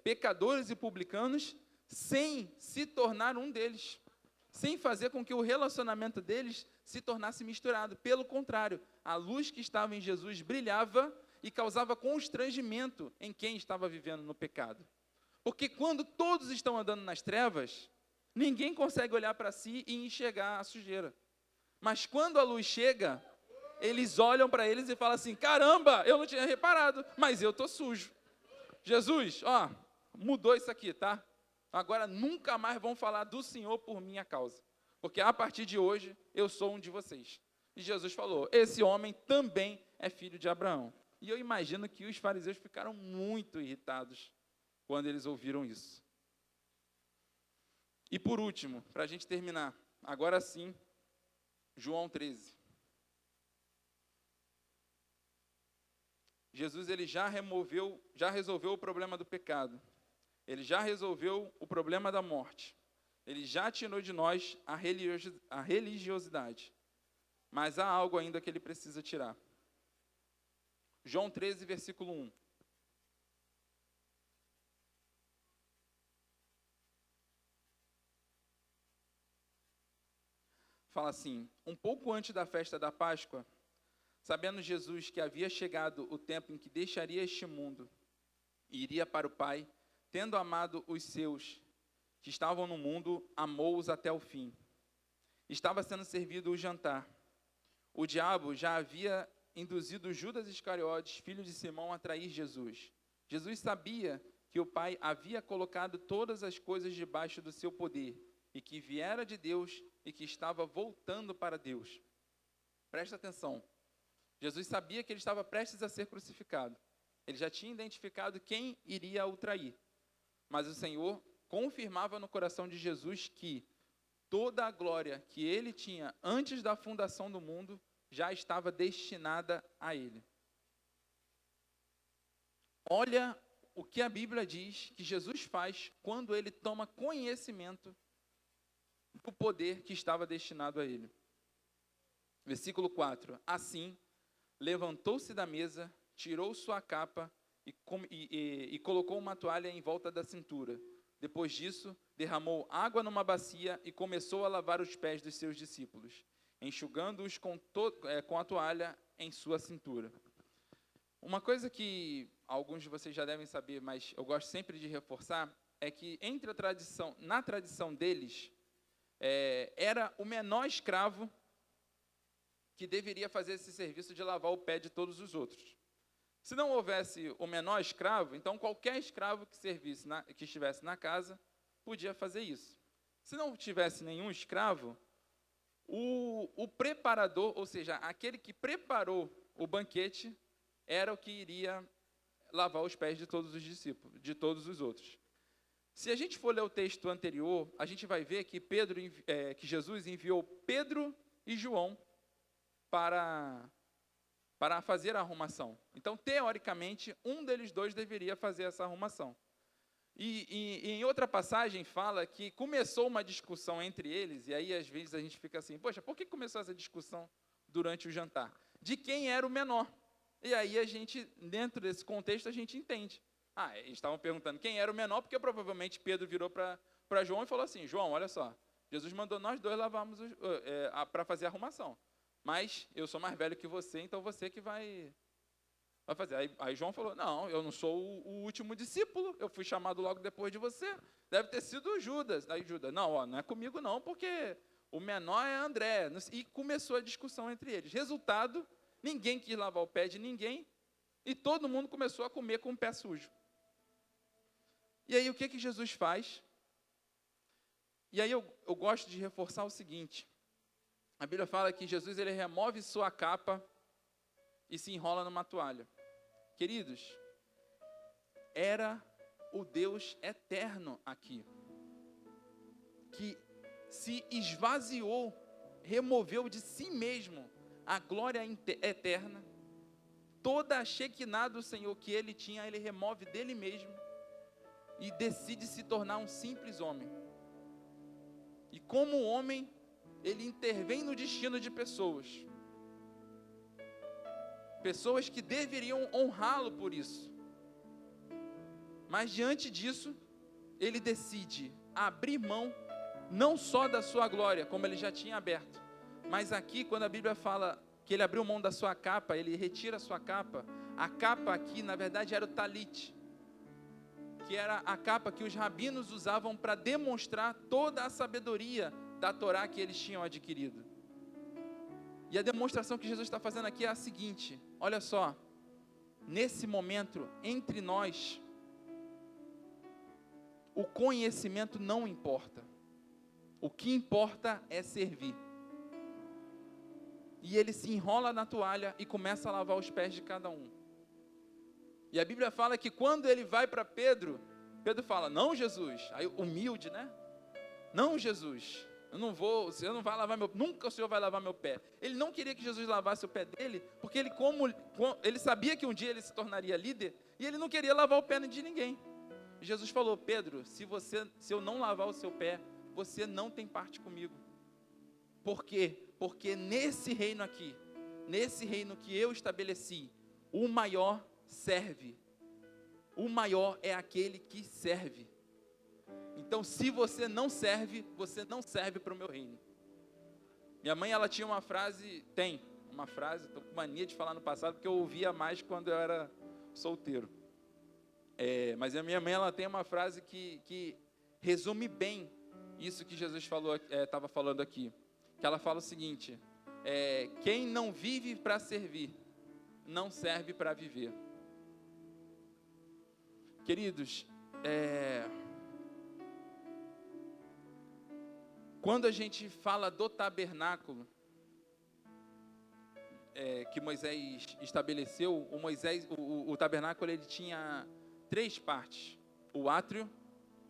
pecadores e publicanos sem se tornar um deles, sem fazer com que o relacionamento deles se tornasse misturado. Pelo contrário, a luz que estava em Jesus brilhava e causava constrangimento em quem estava vivendo no pecado. Porque quando todos estão andando nas trevas, ninguém consegue olhar para si e enxergar a sujeira. Mas quando a luz chega, eles olham para eles e falam assim: caramba, eu não tinha reparado, mas eu estou sujo. Jesus, mudou isso aqui, tá? Agora nunca mais vão falar do Senhor por minha causa, porque a partir de hoje eu sou um de vocês. E Jesus falou: esse homem também é filho de Abraão. E eu imagino que os fariseus ficaram muito irritados quando eles ouviram isso. E por último, para a gente terminar, agora sim, João 13. Jesus, ele já resolveu o problema do pecado. Ele já resolveu o problema da morte. Ele já tirou de nós a religiosidade. Mas há algo ainda que ele precisa tirar. João 13, versículo 1. Fala assim: um pouco antes da festa da Páscoa, sabendo Jesus que havia chegado o tempo em que deixaria este mundo e iria para o Pai, tendo amado os seus que estavam no mundo, amou-os até o fim. Estava sendo servido o jantar. O diabo já havia induzido Judas Iscariotes, filho de Simão, a trair Jesus. Jesus sabia que o Pai havia colocado todas as coisas debaixo do seu poder, e que viera de Deus e que estava voltando para Deus. Presta atenção. Jesus sabia que ele estava prestes a ser crucificado. Ele já tinha identificado quem iria o trair. Mas o Senhor confirmava no coração de Jesus que toda a glória que ele tinha antes da fundação do mundo já estava destinada a ele. Olha o que a Bíblia diz que Jesus faz quando ele toma conhecimento do poder que estava destinado a ele. Versículo 4. Assim, levantou-se da mesa, tirou sua capa e colocou uma toalha em volta da cintura. Depois disso, derramou água numa bacia e começou a lavar os pés dos seus discípulos, enxugando-os com a toalha em sua cintura. Uma coisa que alguns de vocês já devem saber, mas eu gosto sempre de reforçar, é que na tradição deles, era o menor escravo que deveria fazer esse serviço de lavar o pé de todos os outros. Se não houvesse o menor escravo, então qualquer escravo que estivesse na casa podia fazer isso. Se não tivesse nenhum escravo, o preparador, ou seja, aquele que preparou o banquete, era o que iria lavar os pés de todos os discípulos, de todos os outros. Se a gente for ler o texto anterior, a gente vai ver que que Jesus enviou Pedro e João para fazer a arrumação. Então, teoricamente, um deles dois deveria fazer essa arrumação. E em outra passagem fala que começou uma discussão entre eles, e aí às vezes a gente fica assim, poxa, por que começou essa discussão durante o jantar? De quem era o menor. E aí a gente, dentro desse contexto, a gente entende. Eles estavam perguntando quem era o menor, porque provavelmente Pedro virou para João e falou assim, João, olha só, Jesus mandou nós dois lavarmos para fazer a arrumação. Mas eu sou mais velho que você, então você que vai fazer. Aí João falou, não, eu não sou o último discípulo, eu fui chamado logo depois de você. Deve ter sido o Judas. Aí Judas, não é comigo não, porque o menor é André. E começou a discussão entre eles. Resultado, ninguém quis lavar o pé de ninguém e todo mundo começou a comer com o pé sujo. E aí o que Jesus faz? E aí eu gosto de reforçar o seguinte. A Bíblia fala que Jesus ele remove sua capa e se enrola numa toalha. Queridos, era o Deus eterno aqui, que se esvaziou, removeu de si mesmo a glória eterna, toda a Shekinah do Senhor que ele tinha, ele remove dele mesmo e decide se tornar um simples homem. E como homem, ele intervém no destino de pessoas que deveriam honrá-lo por isso. Mas diante disso, ele decide abrir mão não só da sua glória, como ele já tinha aberto, mas aqui, quando a Bíblia fala que ele abriu mão da sua capa, ele retira a sua capa. A capa aqui, na verdade, era o talit, que era a capa que os rabinos usavam para demonstrar toda a sabedoria da Torá que eles tinham adquirido. E a demonstração que Jesus está fazendo aqui é a seguinte, olha só, nesse momento, entre nós, o conhecimento não importa, o que importa é servir. E ele se enrola na toalha e começa a lavar os pés de cada um. E a Bíblia fala que quando ele vai para Pedro, Pedro fala, não Jesus, aí humilde, né? Não Jesus, o Senhor não vai lavar nunca o Senhor vai lavar meu pé. Ele não queria que Jesus lavasse o pé dele, porque ele sabia que um dia ele se tornaria líder, e ele não queria lavar o pé de ninguém. E Jesus falou, Pedro, se eu não lavar o seu pé, você não tem parte comigo. Por quê? Porque nesse reino aqui, nesse reino que eu estabeleci, o maior serve. O maior é aquele que serve. Então, se você não serve para o meu reino. Minha mãe, ela tinha uma frase, estou com mania de falar no passado, porque eu ouvia mais quando eu era solteiro. Mas a minha mãe, ela tem uma frase que resume bem isso que Jesus estava falando aqui. Que ela fala o seguinte, quem não vive para servir, não serve para viver. Queridos, quando a gente fala do tabernáculo, que Moisés estabeleceu, o tabernáculo ele tinha 3 partes: o átrio,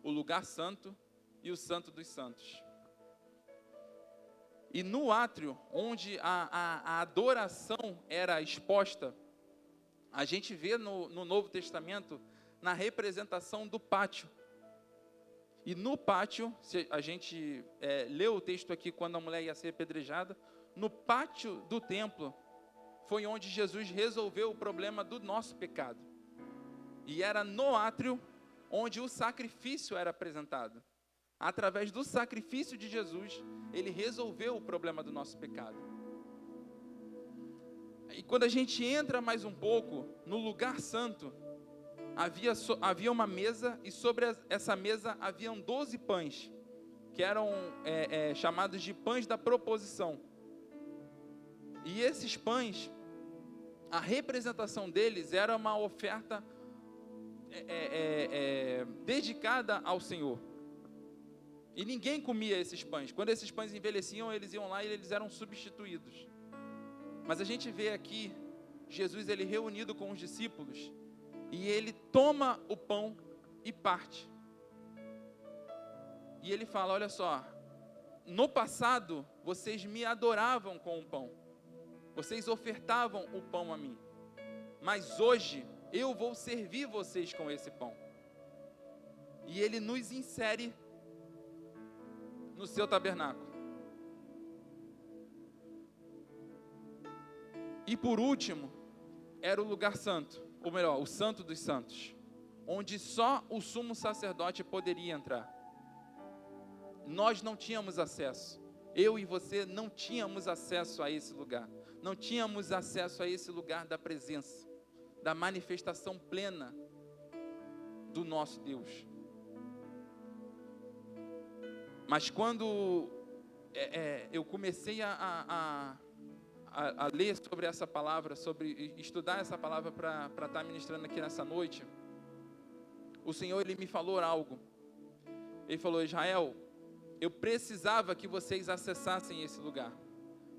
o lugar santo e o santo dos santos. E no átrio, onde a adoração era exposta, a gente vê no Novo Testamento, na representação do pátio. E no pátio, se a gente leu o texto aqui quando a mulher ia ser apedrejada, no pátio do templo foi onde Jesus resolveu o problema do nosso pecado. E era no átrio onde o sacrifício era apresentado. Através do sacrifício de Jesus, ele resolveu o problema do nosso pecado. E quando a gente entra mais um pouco no lugar santo, havia uma mesa, e sobre essa mesa haviam 12 pães, que eram chamados de pães da proposição. E esses pães, a representação deles era uma oferta dedicada ao Senhor. E ninguém comia esses pães. Quando esses pães envelheciam, eles iam lá e eles eram substituídos. Mas a gente vê aqui Jesus ele reunido com os discípulos, e ele toma o pão e parte. E ele fala: olha só, no passado vocês me adoravam com o pão, vocês ofertavam o pão a mim, mas hoje eu vou servir vocês com esse pão. E ele nos insere no seu tabernáculo. E por último, era o lugar santo, ou melhor, o santo dos santos, onde só o sumo sacerdote poderia entrar. Nós não tínhamos acesso, eu e você não tínhamos acesso a esse lugar, não tínhamos acesso a esse lugar da presença, da manifestação plena do nosso Deus. Mas quando eu comecei a ler sobre essa palavra, sobre estudar essa palavra para estar ministrando aqui nessa noite, o Senhor ele me falou algo. Ele falou: Israel, eu precisava que vocês acessassem esse lugar,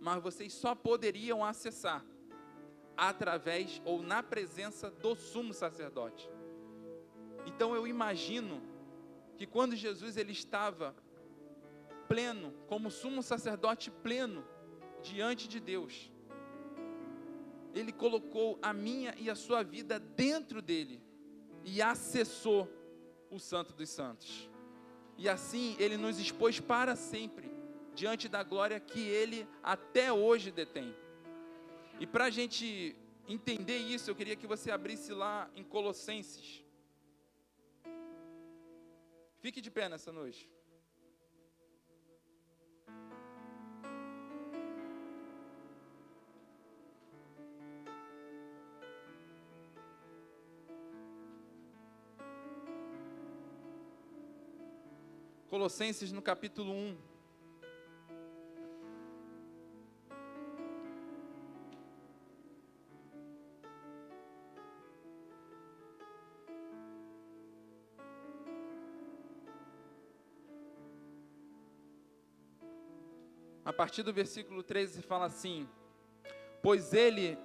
mas vocês só poderiam acessar através ou na presença do sumo sacerdote. Então eu imagino que quando Jesus ele estava pleno, como sumo sacerdote pleno diante de Deus, ele colocou a minha e a sua vida dentro dele e acessou o Santo dos Santos. E assim ele nos expôs para sempre diante da glória que ele até hoje detém. E para a gente entender isso, eu queria que você abrisse lá em Colossenses. Fique de pé nessa noite. Colossenses no capítulo 1. A partir do versículo 13 fala assim: pois ele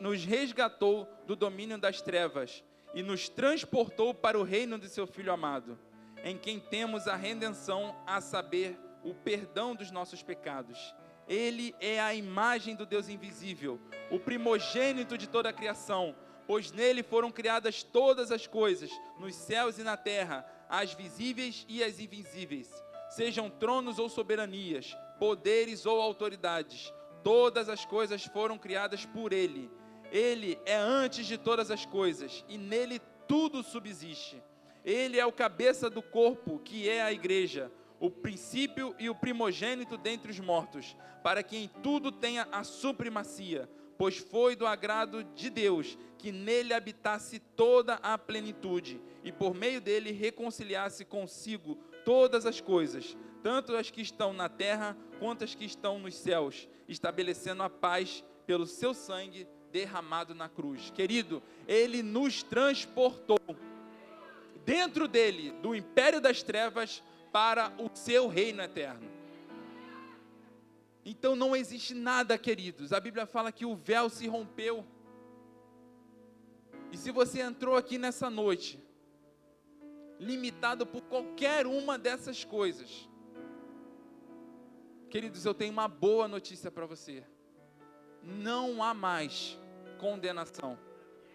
nos resgatou do domínio das trevas e nos transportou para o reino de seu Filho amado, em quem temos a redenção, a saber, o perdão dos nossos pecados. Ele é a imagem do Deus invisível, o primogênito de toda a criação, pois nele foram criadas todas as coisas, nos céus e na terra, as visíveis e as invisíveis, sejam tronos ou soberanias, poderes ou autoridades, todas as coisas foram criadas por ele. Ele é antes de todas as coisas, e nele tudo subsiste. Ele é o cabeça do corpo, que é a igreja, o princípio e o primogênito dentre os mortos, para que em tudo tenha a supremacia, pois foi do agrado de Deus que nele habitasse toda a plenitude, e por meio dele reconciliasse consigo todas as coisas, tanto as que estão na terra quanto as que estão nos céus, estabelecendo a paz pelo seu sangue derramado na cruz. Querido, ele nos transportou dentro dele, do império das trevas, para o seu reino eterno. Então não existe nada, queridos. A Bíblia fala que o véu se rompeu. E se você entrou aqui nessa noite, limitado por qualquer uma dessas coisas, queridos, eu tenho uma boa notícia para você. Não há mais condenação.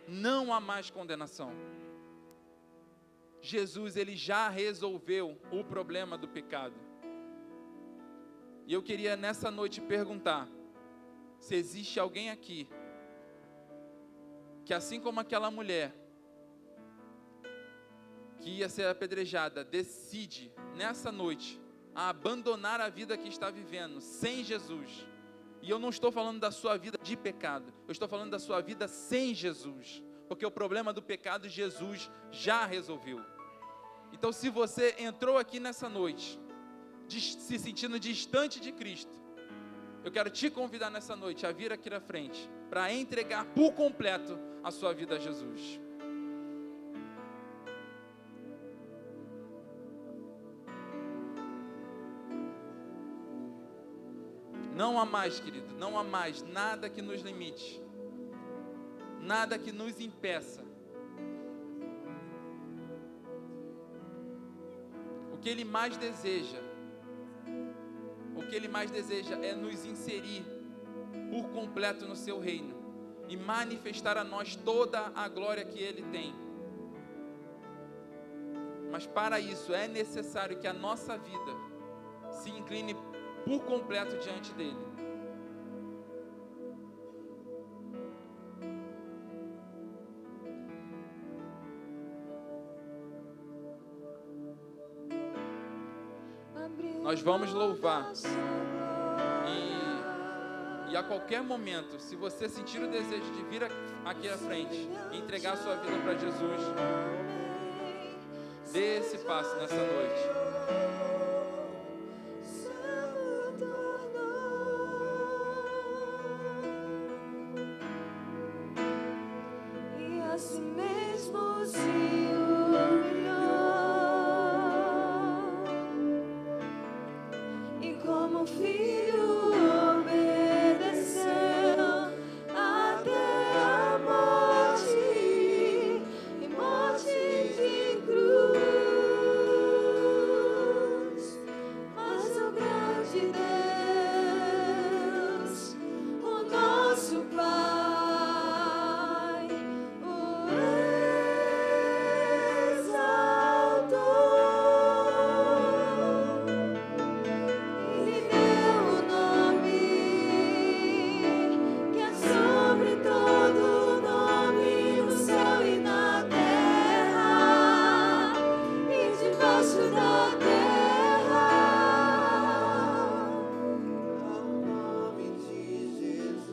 Não há mais condenação. Jesus, ele já resolveu o problema do pecado. E eu queria nessa noite perguntar, se existe alguém aqui, que assim como aquela mulher, que ia ser apedrejada, decide nessa noite, a abandonar a vida que está vivendo, sem Jesus. E eu não estou falando da sua vida de pecado, eu estou falando da sua vida sem Jesus, porque o problema do pecado Jesus já resolveu. Então, se você entrou aqui nessa noite, se sentindo distante de Cristo, eu quero te convidar nessa noite a vir aqui na frente, para entregar por completo a sua vida a Jesus. Não há mais, querido, não há mais nada que nos limite, nada que nos impeça. O que Ele mais deseja é nos inserir por completo no seu reino e manifestar a nós toda a glória que Ele tem. Mas para isso é necessário que a nossa vida se incline por completo diante dele. Nós vamos louvar. E a qualquer momento, se você sentir o desejo de vir aqui à frente e entregar a sua vida para Jesus, dê esse passo nessa noite.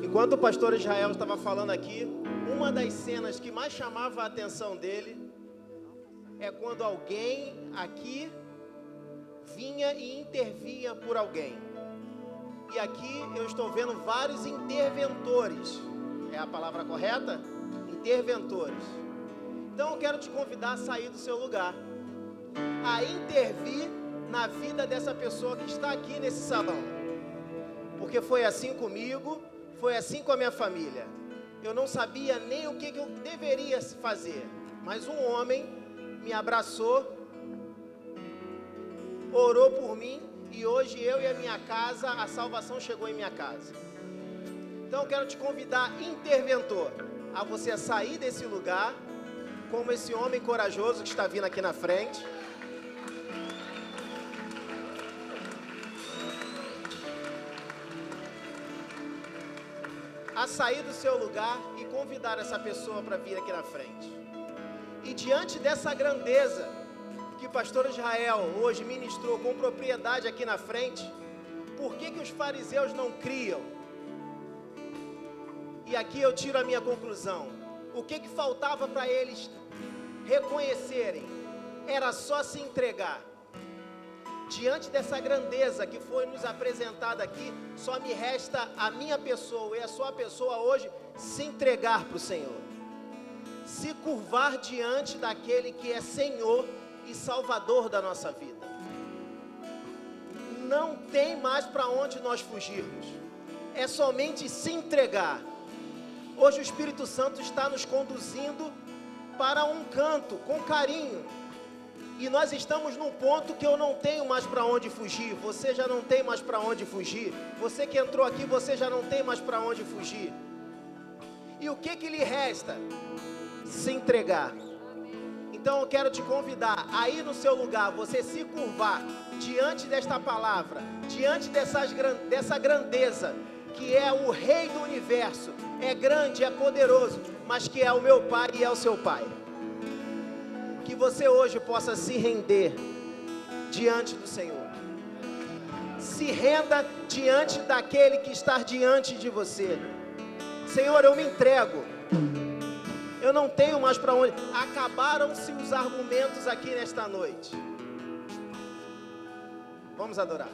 Enquanto o pastor Israel estava falando aqui, uma das cenas que mais chamava a atenção dele é quando alguém aqui vinha e intervinha por alguém. E aqui eu estou vendo vários interventores. É a palavra correta? Interventores. Então eu quero te convidar a sair do seu lugar, a intervir na vida dessa pessoa que está aqui nesse salão. Porque foi assim comigo, foi assim com a minha família. Eu não sabia nem o que eu deveria fazer, mas um homem me abraçou, orou por mim, e hoje eu e a minha casa, a salvação chegou em minha casa. Então eu quero te convidar, interventor, a você sair desse lugar, como esse homem corajoso que está vindo aqui na frente. A sair do seu lugar e convidar essa pessoa para vir aqui na frente. E diante dessa grandeza que o pastor Israel hoje ministrou com propriedade aqui na frente, por que os fariseus não criam? E aqui eu tiro a minha conclusão. O que faltava para eles reconhecerem? Era só se entregar. Diante dessa grandeza que foi nos apresentada aqui, só me resta a minha pessoa e a sua pessoa hoje se entregar para o Senhor. Se curvar diante daquele que é Senhor e Salvador da nossa vida. não tem mais para onde nós fugirmos. É somente se entregar. Hoje o Espírito Santo está nos conduzindo para um canto, com carinho. E nós estamos num ponto que eu não tenho mais para onde fugir. Você já não tem mais para onde fugir. Você que entrou aqui, você já não tem mais para onde fugir. E o que lhe resta? Se entregar. Então eu quero te convidar, aí no seu lugar, você se curvar diante desta palavra, diante dessa grandeza, que é o Rei do Universo. É grande, é poderoso, mas que é o meu Pai e é o seu Pai. Que você hoje possa se render diante do Senhor. Se renda diante daquele que está diante de você. Senhor, eu me entrego. Eu não tenho mais para onde. Acabaram-se os argumentos aqui nesta noite. Vamos adorar.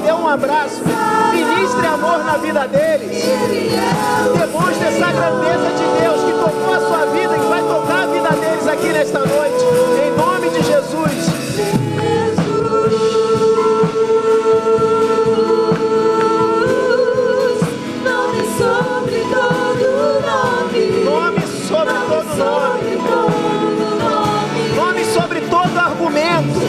Dê um abraço, ministre amor na vida deles, demonstre essa grandeza de Deus que tocou a sua vida e vai tocar a vida deles aqui nesta noite, em nome de Jesus. Nome sobre todo nome, nome sobre todo argumento.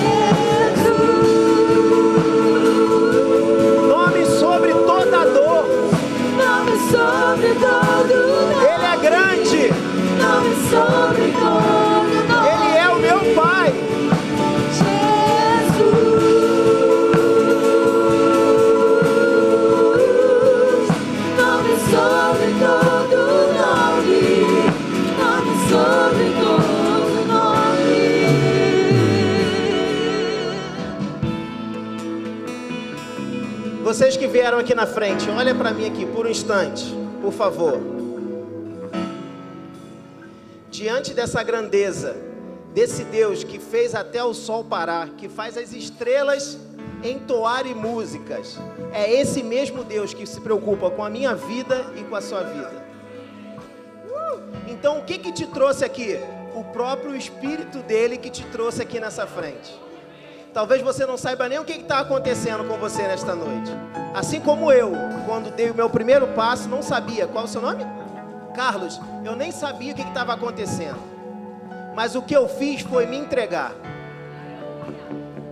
Ele é grande. Ele é o meu Pai. Nome sobre todo nome. Nome sobre todo nome. Vocês que vieram aqui na frente, olha para mim aqui por um instante. Por favor, diante dessa grandeza, desse Deus que fez até o sol parar, que faz as estrelas entoarem músicas, é esse mesmo Deus que se preocupa com a minha vida e com a sua vida. Então o que te trouxe aqui? O próprio Espírito dele que te trouxe aqui nessa frente. Talvez você não saiba nem o que está acontecendo com você nesta noite. Assim como eu, quando dei o meu primeiro passo, não sabia. Qual é o seu nome? Carlos. Eu nem sabia o que estava acontecendo. Mas o que eu fiz foi me entregar.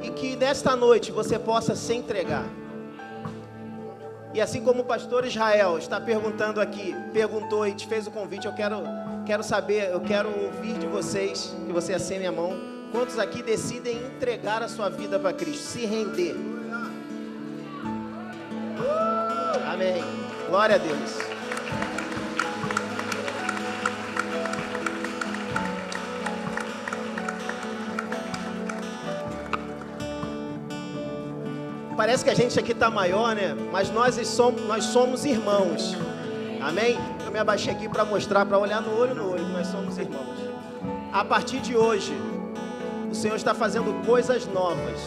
E que nesta noite você possa se entregar. E assim como o pastor Israel está perguntando aqui, perguntou e te fez o convite, eu quero saber, eu quero ouvir de vocês, que você acene a mão. Quantos aqui decidem entregar a sua vida para Cristo, se render? Amém. Glória a Deus. Parece que a gente aqui está maior, né? Mas nós somos irmãos. Amém? Eu me abaixei aqui para mostrar, para olhar no olho, que nós somos irmãos. A partir de hoje, o Senhor está fazendo coisas novas.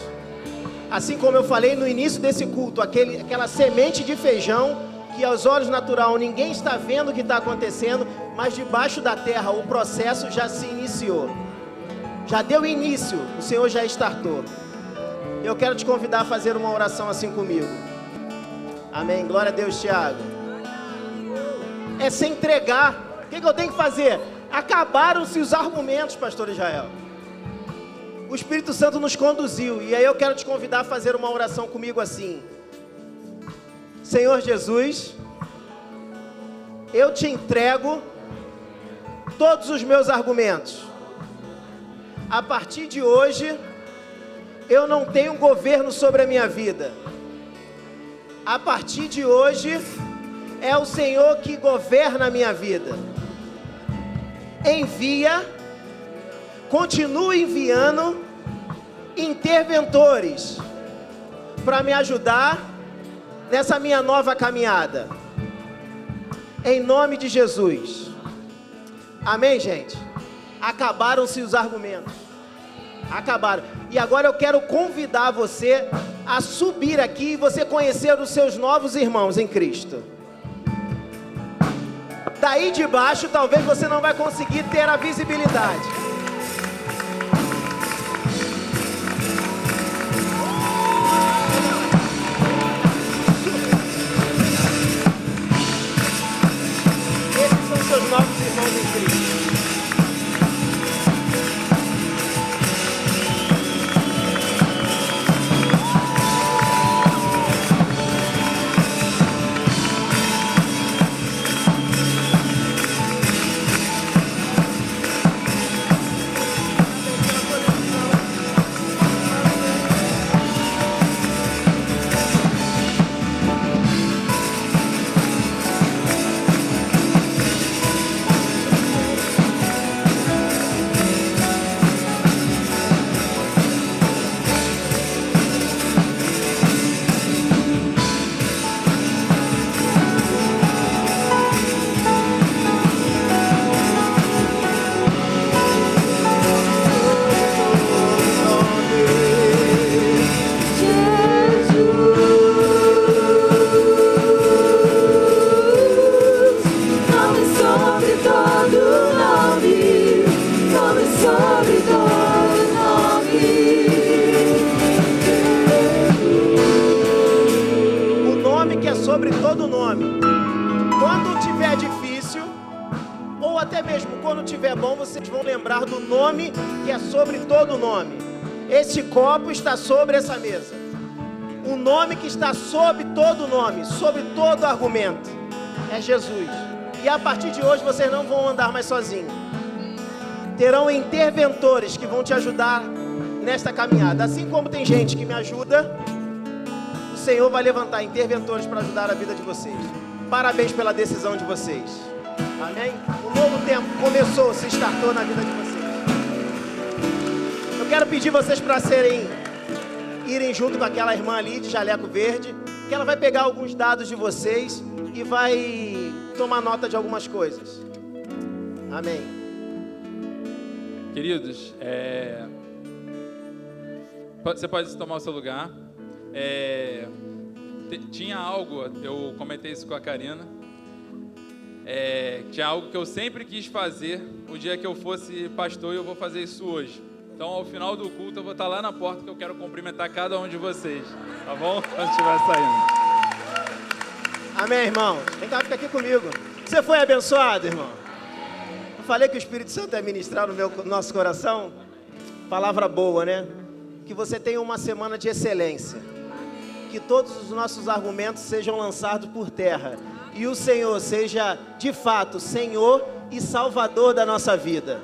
Assim como eu falei no início desse culto, aquela semente de feijão que aos olhos naturais ninguém está vendo o que está acontecendo, mas debaixo da terra o processo já se iniciou. Já deu início, o Senhor já startou. Eu quero te convidar a fazer uma oração assim comigo. Amém. Glória a Deus, Tiago. É se entregar. O que eu tenho que fazer? Acabaram-se os argumentos, pastor Israel. O Espírito Santo nos conduziu. E aí eu quero te convidar a fazer uma oração comigo assim. Senhor Jesus, eu te entrego todos os meus argumentos. A partir de hoje, eu não tenho governo sobre a minha vida. A partir de hoje, é o Senhor que governa a minha vida. Continue enviando interventores para me ajudar nessa minha nova caminhada. Em nome de Jesus. Amém, gente? Acabaram-se os argumentos. Acabaram. E agora eu quero convidar você a subir aqui e você conhecer os seus novos irmãos em Cristo. Daí de baixo, talvez você não vai conseguir ter a visibilidade. Esses são seus novos irmãos em Cristo. Sobre todo nome. Quando tiver difícil, ou até mesmo quando tiver bom, vocês vão lembrar do nome que é sobre todo nome. Este copo está sobre essa mesa. O nome que está sobre todo nome, sobre todo argumento, é Jesus. E a partir de hoje vocês não vão andar mais sozinhos. Terão interventores que vão te ajudar nesta caminhada. Assim como tem gente que me ajuda, o Senhor vai levantar interventores para ajudar a vida de vocês. Parabéns pela decisão de vocês. Amém? Um novo tempo começou, se startou na vida de vocês. Eu quero pedir vocês para irem junto com aquela irmã ali de jaleco verde, que ela vai pegar alguns dados de vocês e vai tomar nota de algumas coisas. Amém.
Queridos, você pode tomar o seu lugar. Tinha algo, eu comentei isso com a Karina, tinha algo que eu sempre quis fazer o dia que eu fosse pastor, e eu vou fazer isso hoje. Então, ao final do culto, eu vou estar lá na porta, que eu quero cumprimentar cada um de vocês, tá bom? Quando estiver saindo.
Amém, irmão? Vem cá, fica aqui comigo. Você foi abençoado, irmão? Eu falei que o Espírito Santo é ministrar no nosso coração. Palavra boa, né? Que você tenha uma semana de excelência. Que todos os nossos argumentos sejam lançados por terra. E o Senhor seja, de fato, Senhor e Salvador da nossa vida.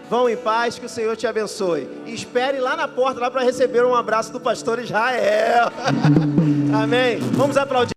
Vão em paz, que o Senhor te abençoe. E espere lá na porta, lá para receber um abraço do pastor Israel. Amém. Vamos aplaudir.